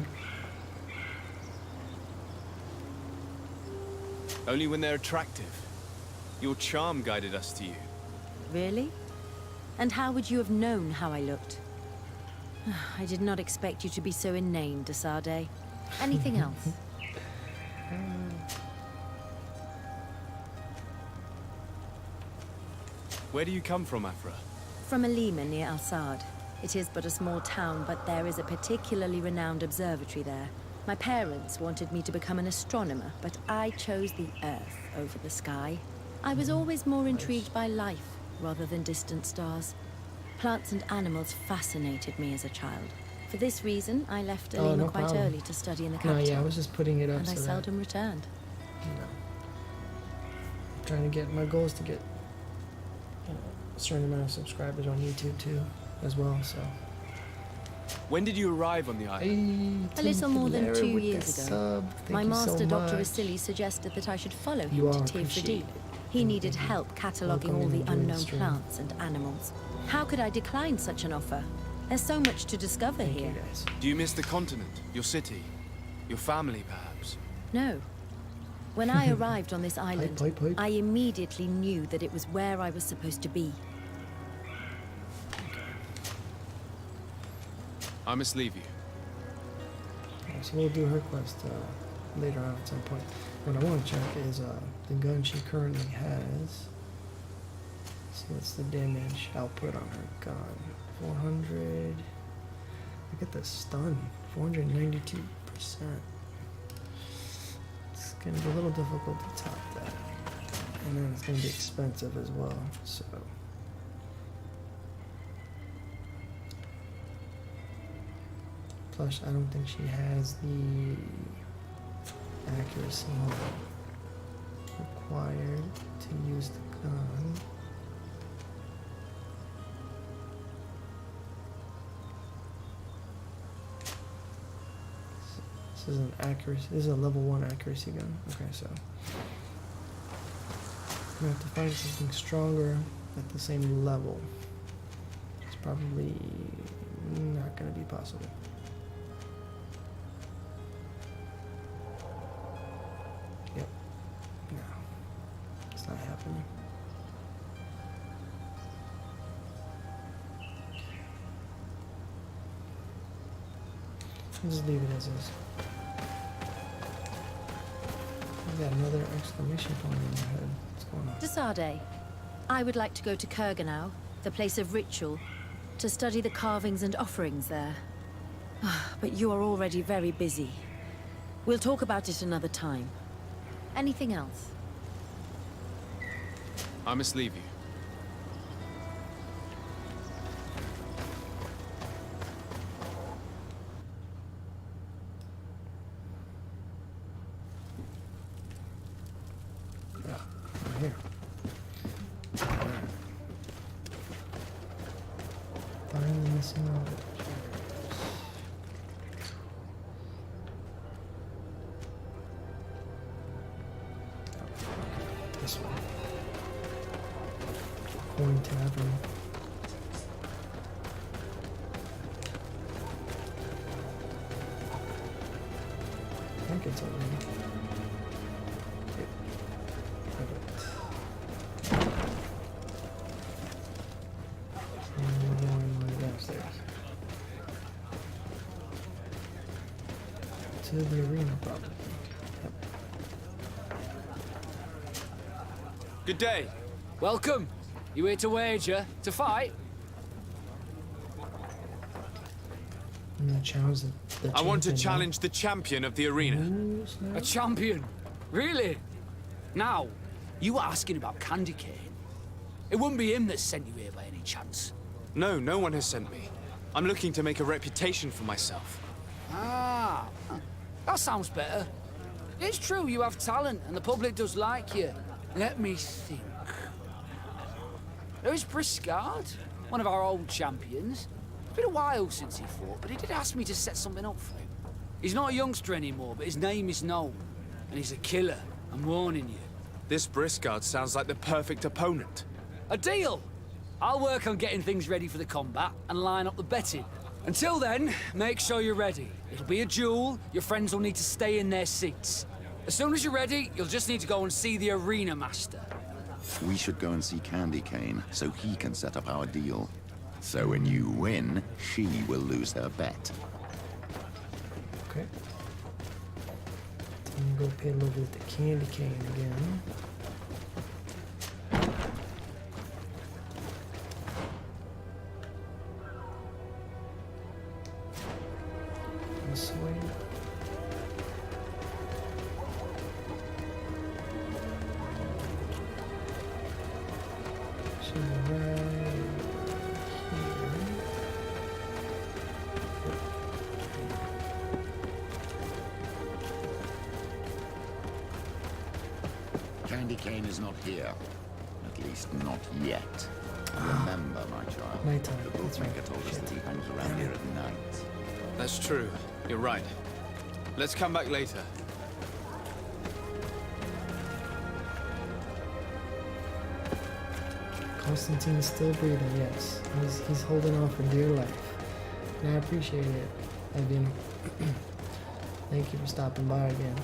Only when they're attractive. Your charm guided us to you. Really? And how would you have known how I looked? I did not expect you to be so inane, Desade. Anything else? Where do you come from, Afra? From Alima near Al-Sad. It is but a small town, but there is a particularly renowned observatory there. My parents wanted me to become an astronomer, but I chose the Earth over the sky. I was always more intrigued by life rather than distant stars. Plants and animals fascinated me as a child. For this reason, I left Oh, Alima no quite problem. early to study in the No, capital. yeah, I was just putting it up and so I that, seldom returned. you know, trying to get my goal is to get a certain amount of subscribers on YouTube too, as well. So. When did you arrive on the island? A little more than 2 with the years ago. sub. Thank My you master, so Dr. much. Vasily, suggested that I should follow You him to are Tir Fradin. appreciated. He needed help cataloguing all the Welcome and enjoy the unknown stream. plants and animals. How could I decline such an offer? There's so much to discover Thank here. you guys. Do you miss the continent, your city, your family, perhaps? No. When I arrived on this island, pipe. I immediately knew that it was where I was supposed to be. I must leave you. Yeah, so we'll do her quest later on at some point. What I want to check is the gun she currently has. So what's the damage output on her gun? 400. Look at the stun. 492%. It's going to be a little difficult to top that. And then it's going to be expensive as well. So. Plus, I don't think she has the accuracy required to use the gun. This is an accuracy. This is a level 1 accuracy gun. Okay, so I'm gonna have to find something stronger at the same level. It's probably not gonna be possible. Yep. No, it's not happening. Let's just leave it as is. I got another exclamation point in my head. What's going on? Desade, I would like to go to Kurganau, the place of ritual, to study the carvings and offerings there. But you are already very busy. We'll talk about it another time. Anything else? I must leave you. Here. Find the missing object. This one. Coin tavern. I think it's over here. To the arena, probably. Yep. Good day. Welcome. You here to wager? To fight? I'm gonna challenge the I want to champion, challenge the champion of the arena. Ooh, snap. A champion? Really? Now, you were asking about Candy Cane. It wouldn't be him that sent you here by any chance. No, no one has sent me. I'm looking to make a reputation for myself. Ah, that sounds better. It's true you have talent and the public does like you. Let me think. There is Briscard, one of our old champions. It's been a while since he fought, but he did ask me to set something up for him. He's not a youngster anymore, but his name is known. And he's a killer, I'm warning you. This Briscard sounds like the perfect opponent. A deal! I'll work on getting things ready for the combat and line up the betting. Until then, make sure you're ready. It'll be a duel, your friends will need to stay in their seats. As soon as you're ready, you'll just need to go and see the arena master. We should go and see Candy Cane so he can set up our deal. So when you win, she will lose her bet. Okay. I'm gonna go pay a little bit the Candy Cane again. This way. She's right here. Candy Cane is not here. At least not yet. Remember, my child, Nighttime. the That's bookmaker right. told us that he hangs around here at night. That's true. You're right. Let's come back later. Constantine is still breathing, yes. He's holding on for dear life. And I appreciate it, Evan. Thank you for stopping by again.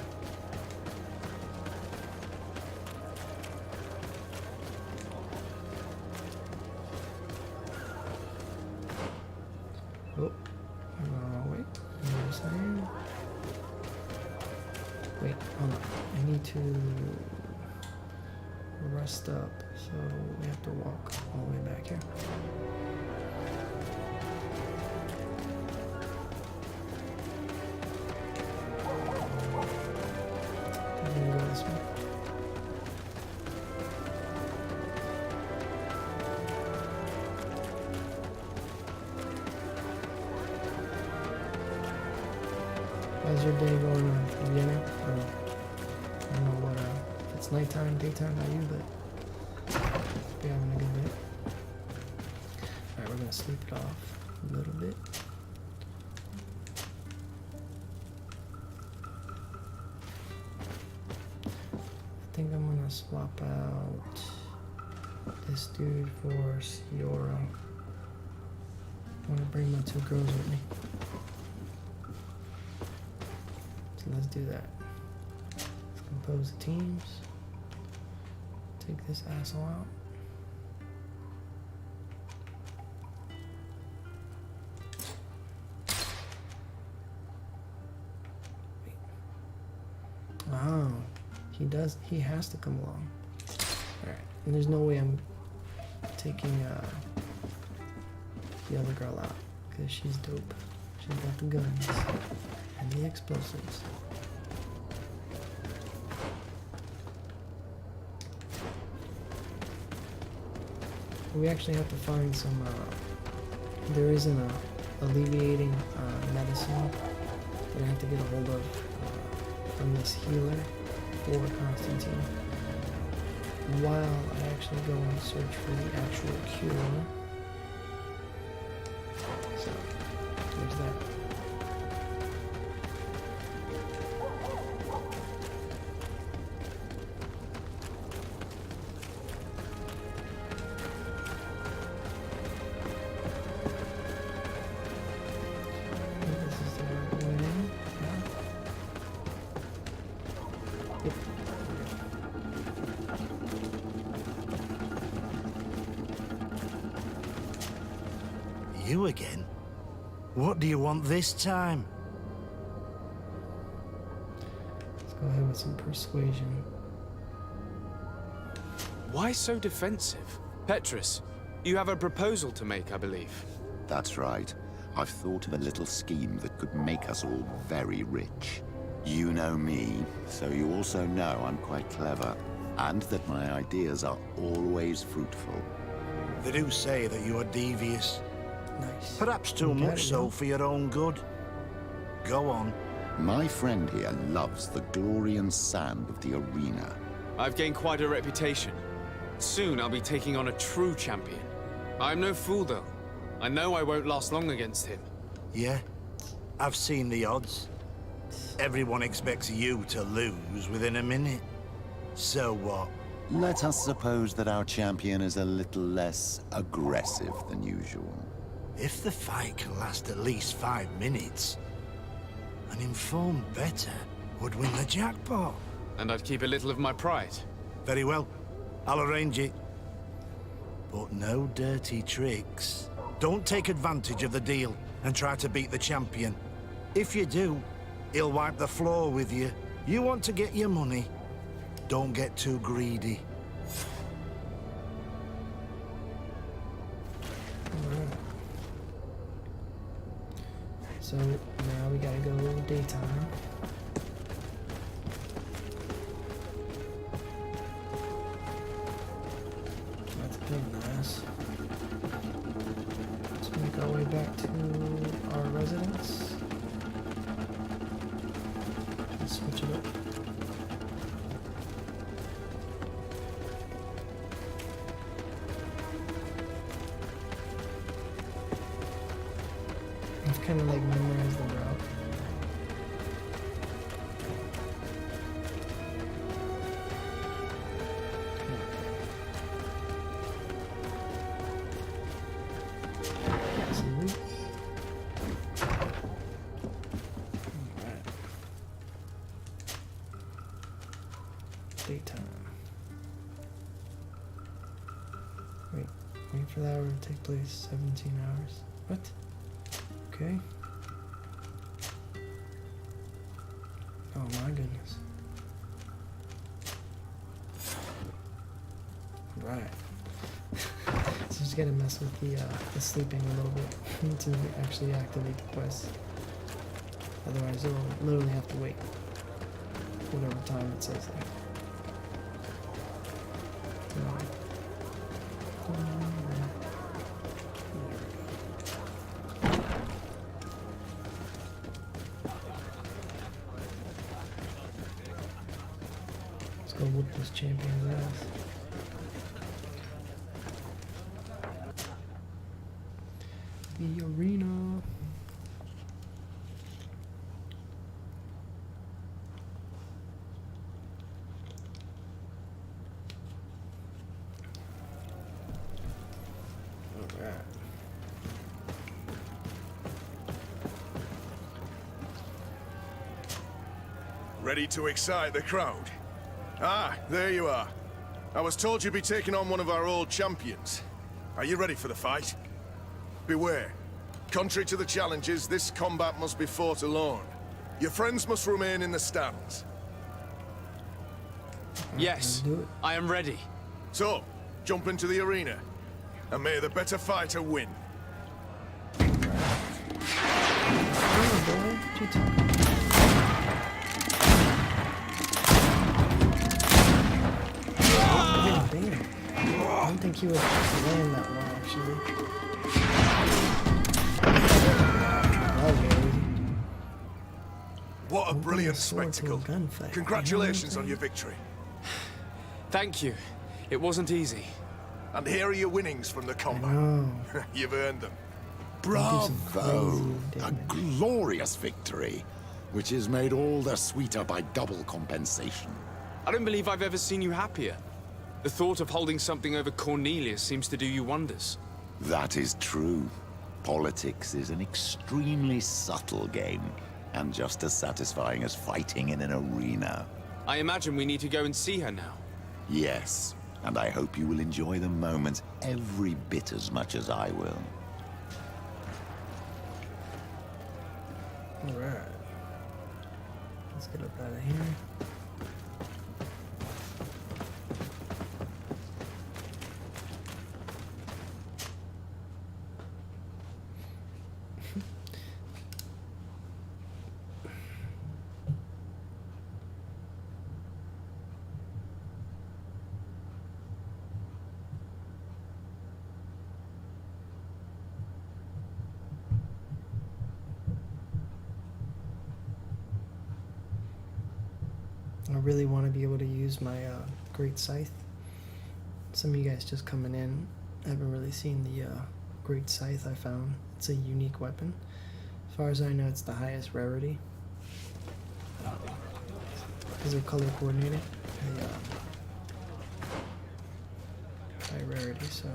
to rest up, so we have to walk all the way back here. I'm gonna go this way. How's your day going on, Vienna? I don't know what, if it's nighttime, daytime by you, but we're having a good day. Alright, we're gonna sleep it off a little bit. I think I'm gonna swap out this dude for Siora. I wanna bring my two girls with me. So let's do that. Let's compose the teams. Take this asshole out. Wait. Wow. He has to come along. Alright. And there's no way I'm taking the other girl out. Because she's dope. She's got the guns. And the explosives. We actually have to find some, there isn't a alleviating medicine that I have to get a hold of from this healer for Constantine while I actually go and search for the actual cure. So, there's that. You again? What do you want this time? Let's go ahead with some persuasion. Why so defensive? Petrus, you have a proposal to make, I believe. That's right. I've thought of a little scheme that could make us all very rich. You know me, so you also know I'm quite clever, and that my ideas are always fruitful. They do say that you are devious. Nice. Perhaps too much so for your own good. Go on. My friend here loves the glory and sand of the arena. I've gained quite a reputation. Soon I'll be taking on a true champion. I'm no fool, though. I know I won't last long against him. Yeah? I've seen the odds. Everyone expects you to lose within a minute. So what? Let us suppose that our champion is a little less aggressive than usual. If the fight can last at least 5 minutes, an informed bettor would win the jackpot. And I'd keep a little of my pride. Very well. I'll arrange it. But no dirty tricks. Don't take advantage of the deal and try to beat the champion. If you do, he'll wipe the floor with you. You want to get your money. Don't get too greedy. So now we gotta go daytime. That's a pain in the ass. Let's make our way back to our residence. Let's switch it up. I've kind of like memorized the route. Alright. Daytime. Wait for that hour to take place. 17 hours. What? Okay. Oh my goodness. Alright. So just gotta mess with the sleeping a little bit to actually activate the quest. Otherwise, you'll literally have to wait whatever time it says there. Let's go whoop this champion's ass. The arena. Alright. Ready to excite the crowd? Ah, there you are. I was told you'd be taking on one of our old champions. Are you ready for the fight? Beware. Contrary to the challenges, this combat must be fought alone. Your friends must remain in the stands. Yes, I am ready. So, jump into the arena, and may the better fighter win. I don't think he would land that well, actually. What a brilliant spectacle. Congratulations on your victory. Thank you. It wasn't easy. And here are your winnings from the combat. You've earned them. Bravo! A glorious victory, which is made all the sweeter by double compensation. I don't believe I've ever seen you happier. The thought of holding something over Cornelius seems to do you wonders. That is true. Politics is an extremely subtle game, and just as satisfying as fighting in an arena. I imagine we need to go and see her now. Yes, and I hope you will enjoy the moment every bit as much as I will. Alright. Let's get up out of here. I really want to be able to use my great scythe. Some of you guys just coming in haven't really seen the great scythe I found. It's a unique weapon. As far as I know, it's the highest rarity. Because they're color coordinated. High rarity, so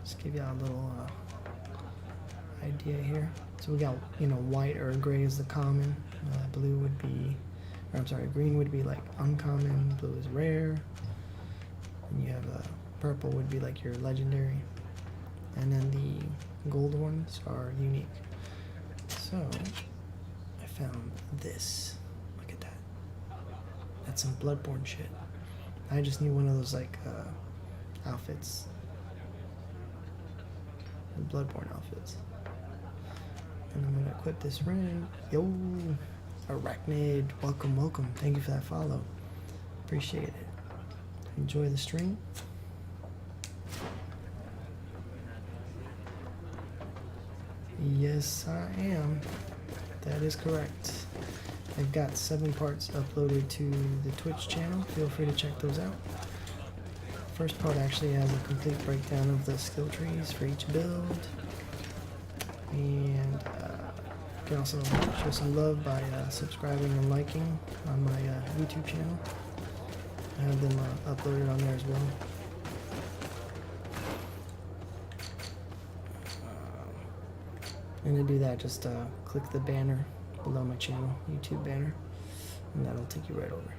just give you a little idea here. So we got, white or gray is the common. Blue would be, or I'm sorry, green would be like uncommon, blue is rare. And you have purple would be like your legendary. And then the gold ones are unique. So I found this. Look at that. That's some Bloodborne shit. I just need one of those like outfits. The Bloodborne outfits. And I'm gonna equip this ring. Yo! Arachnid, welcome, welcome. Thank you for that follow. Appreciate it. Enjoy the stream. Yes, I am. That is correct. I've got 7 parts uploaded to the Twitch channel. Feel free to check those out. First part actually has a complete breakdown of the skill trees for each build. And you can also show some love by subscribing and liking on my YouTube channel. I have them uploaded on there as well. And to do that, just click the banner below my channel, YouTube banner, and that'll take you right over.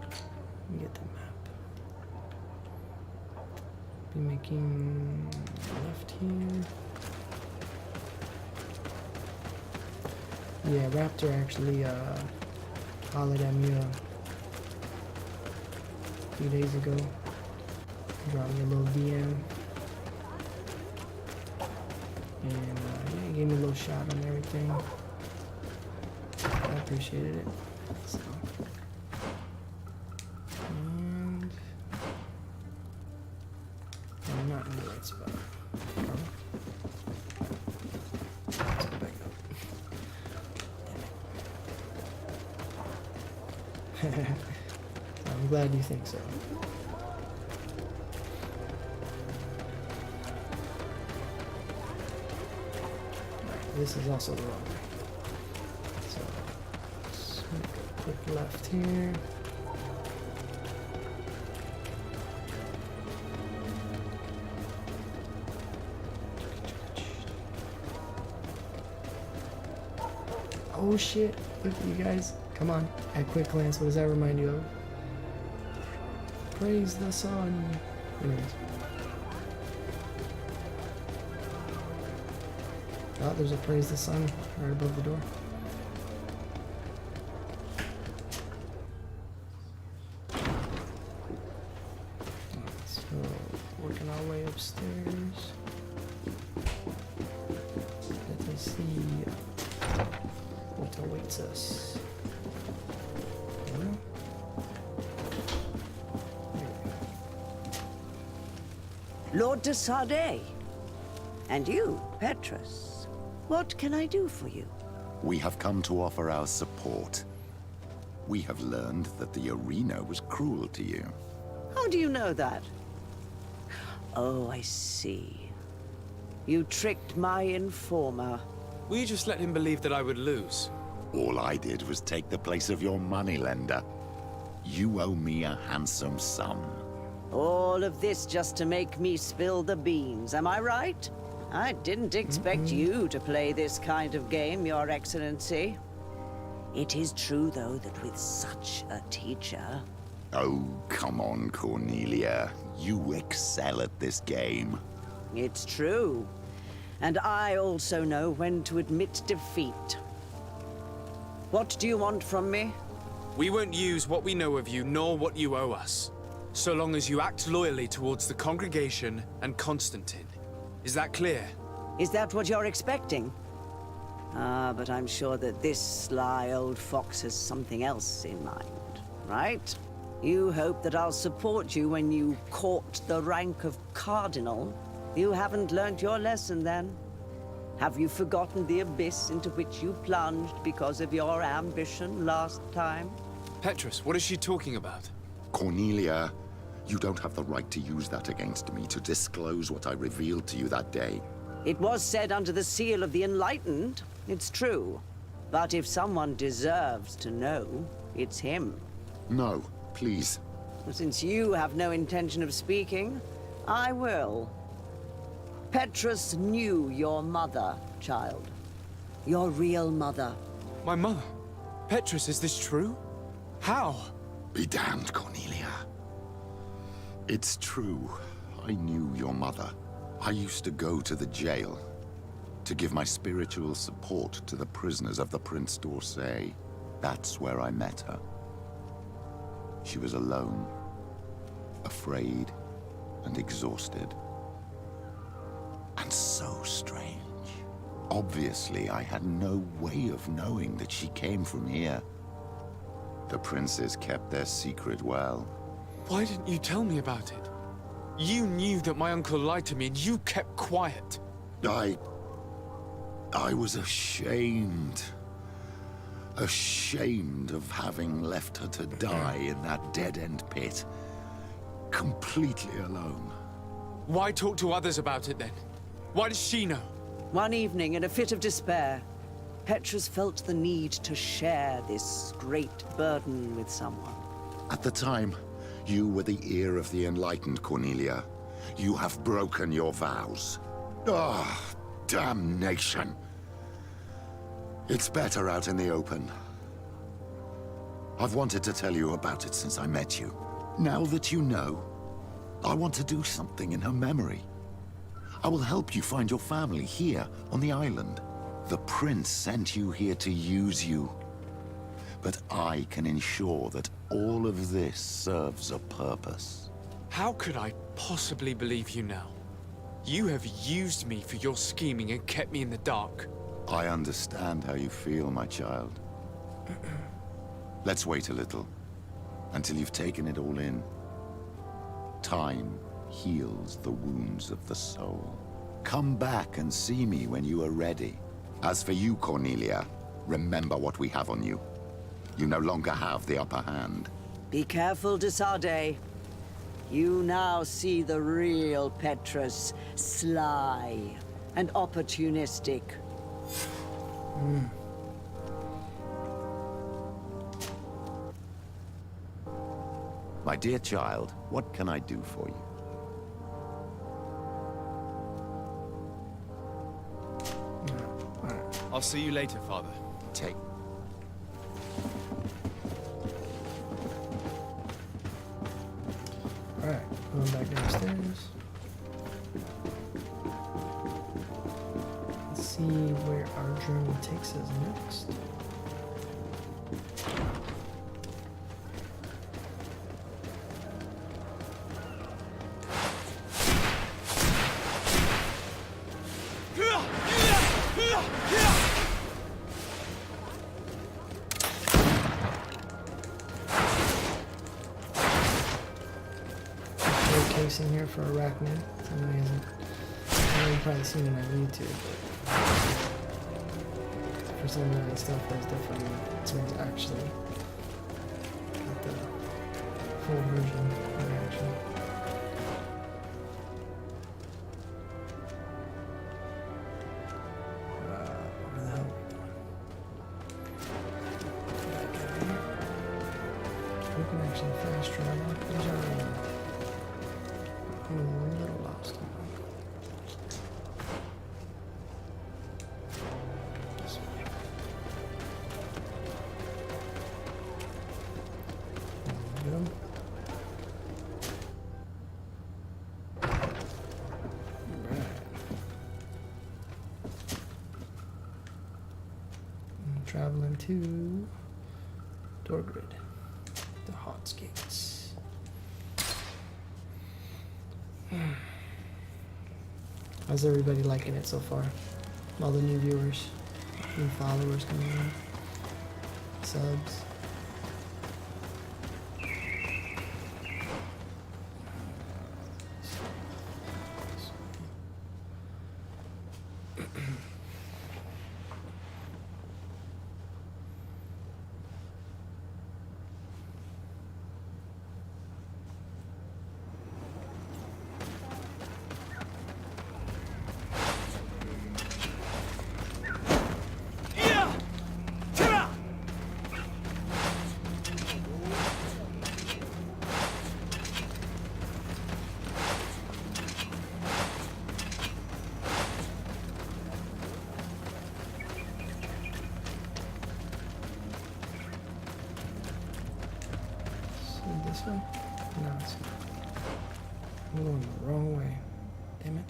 Let me get the map. Be making left here. Yeah, Raptor actually hollered at me a few days ago. Draw me a little VM. And yeah, gave me a little shot on everything. I appreciated it. So. And I'm not in the right spot. Let's go back up. I'm glad you think so. This is also the wrong way. So let's make a quick left here. Oh shit, look at you guys. Come on, at quick glance, what does that remind you of? Praise the sun. Anyways. Oh, there's a praise the sun right above the door. So, working our way upstairs. Let us see what awaits us. Lord de Sardet. And you, Petrus. What can I do for you? We have come to offer our support. We have learned that the arena was cruel to you. How do you know that? Oh, I see. You tricked my informer. Will you just let him believe that I would lose? All I did was take the place of your moneylender. You owe me a handsome sum. All of this just to make me spill the beans, am I right? I didn't expect you to play this kind of game, Your Excellency. It is true, though, that with such a teacher... Oh, come on, Cornelia. You excel at this game. It's true. And I also know when to admit defeat. What do you want from me? We won't use what we know of you, nor what you owe us, so long as you act loyally towards the congregation and Constantine. Is that clear? Is that what you're expecting? Ah, but I'm sure that this sly old fox has something else in mind, right? You hope that I'll support you when you court the rank of cardinal. You haven't learnt your lesson, then? Have you forgotten the abyss into which you plunged because of your ambition last time? Petrus, what is she talking about? Cornelia, you don't have the right to use that against me, to disclose what I revealed to you that day. It was said under the seal of the Enlightened, it's true. But if someone deserves to know, it's him. No, please. Since you have no intention of speaking, I will. Petrus knew your mother, child. Your real mother. My mother? Petrus, is this true? How? Be damned, Cornelia. It's true. I knew your mother. I used to go to the jail to give my spiritual support to the prisoners of the Prince d'Orsay. That's where I met her. She was alone, afraid, and exhausted. And so strange. Obviously, I had no way of knowing that she came from here. The princes kept their secret well. Why didn't you tell me about it? You knew that my uncle lied to me, and you kept quiet. I was ashamed. Ashamed of having left her to die in that dead-end pit. Completely alone. Why talk to others about it, then? Why does she know? One evening, in a fit of despair, Petrus felt the need to share this great burden with someone. At the time, you were the ear of the enlightened, Cornelia. You have broken your vows. Ah, damnation. It's better out in the open. I've wanted to tell you about it since I met you. Now that you know, I want to do something in her memory. I will help you find your family here on the island. The prince sent you here to use you. But I can ensure that all of this serves a purpose. How could I possibly believe you now? You have used me for your scheming and kept me in the dark. I understand how you feel, my child. Let's wait a little, until you've taken it all in. Time heals the wounds of the soul. Come back and see me when you are ready. As for you, Cornelia, remember what we have on you. You no longer have the upper hand. Be careful, de Sardet. You now see the real Petrus, sly and opportunistic. My dear child, what can I do for you? I'll see you later, Father. Take. Alright, going back downstairs. Let's see where our journey takes us next. Case in here for arachnid. It's amazing. I know you've probably seen it on YouTube, but for some of the stuff that's different, it's actually not the full version of action. Where the hell? Back out here. We can actually fast travel. There's our I'm a little lost. Traveling to Dorgrid, the Hot Gates. How's everybody liking it so far? All the new viewers, new followers coming in, subs. This way? No, it's I'm going the wrong way. Damn it.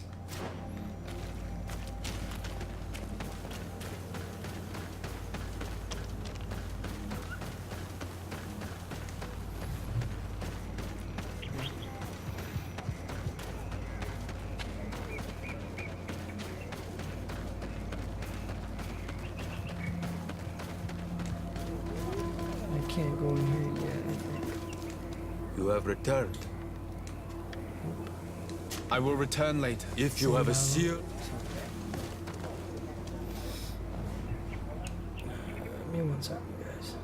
I can't go in here yet, I think. You have returned. I will return later. If you have a seal... Give me one second, guys.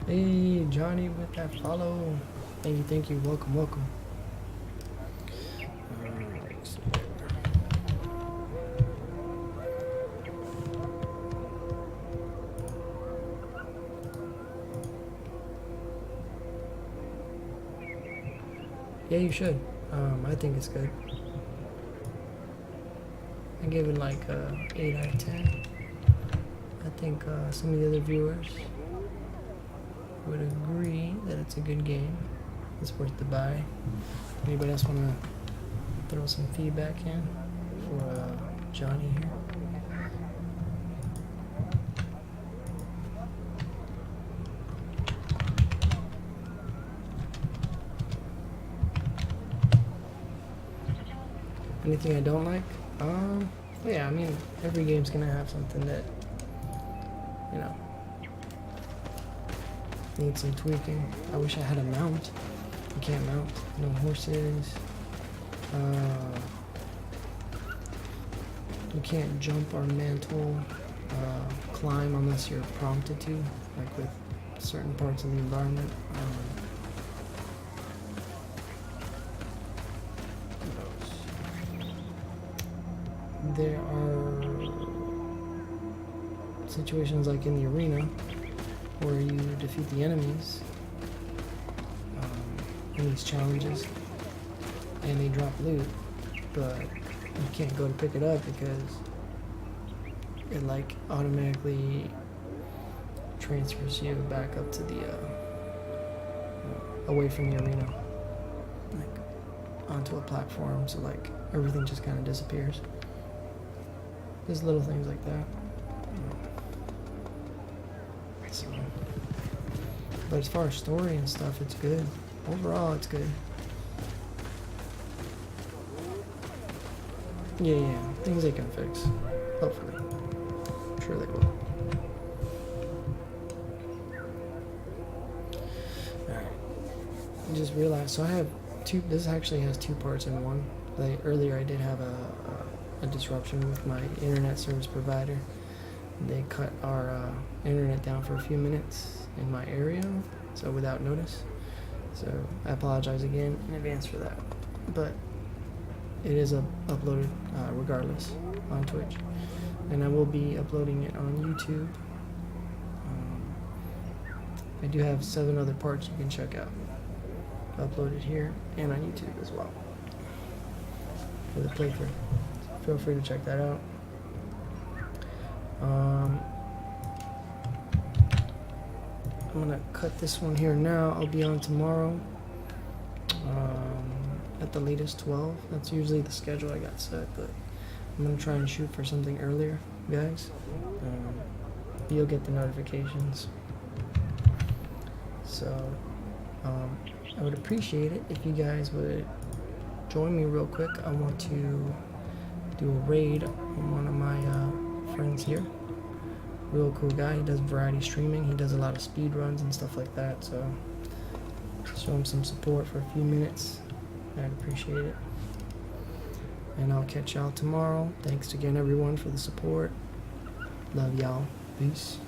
Hey, Johnny with that follow. Thank you. Welcome, welcome. Yeah, you should. I think it's good. I give it like 8 out of 10. I think some of the other viewers would agree that it's a good game. It's worth the buy. Anybody else want to throw some feedback in for Johnny here? Anything I don't like? Yeah, I mean, every game's gonna have something that, you know, needs some tweaking. I wish I had a mount. You can't mount. No horses. You can't jump or mantle, climb unless you're prompted to, like with certain parts of the environment. There are situations like in the arena where you defeat the enemies in these challenges and they drop loot, but you can't go to pick it up because it like automatically transfers you back up to the away from the arena, like onto a platform, so like everything just kind of disappears. There's little things like that. So, but as far as story and stuff, it's good. Overall, it's good. Yeah, things they can fix. Hopefully. I'm sure they will. Alright. I just realized, so I have two, this actually has two parts in one. Like earlier I did have a disruption with my internet service provider. They cut our internet down for a few minutes in my area, so without notice. So I apologize again in advance for that. But it is uploaded regardless on Twitch, and I will be uploading it on YouTube. I do have 7 other parts you can check out uploaded here and on YouTube as well for the playthrough. Feel free to check that out. I'm gonna cut this one here now. I'll be on tomorrow at the latest 12. That's usually the schedule I got set, but I'm gonna try and shoot for something earlier, guys. You'll get the notifications. So I would appreciate it if you guys would join me real quick. I want to do a raid on one of my friends here. Real cool guy. He does variety streaming. He does a lot of speed runs and stuff like that. So show him some support for a few minutes. I'd appreciate it. And I'll catch y'all tomorrow. Thanks again, everyone, for the support. Love y'all. Peace.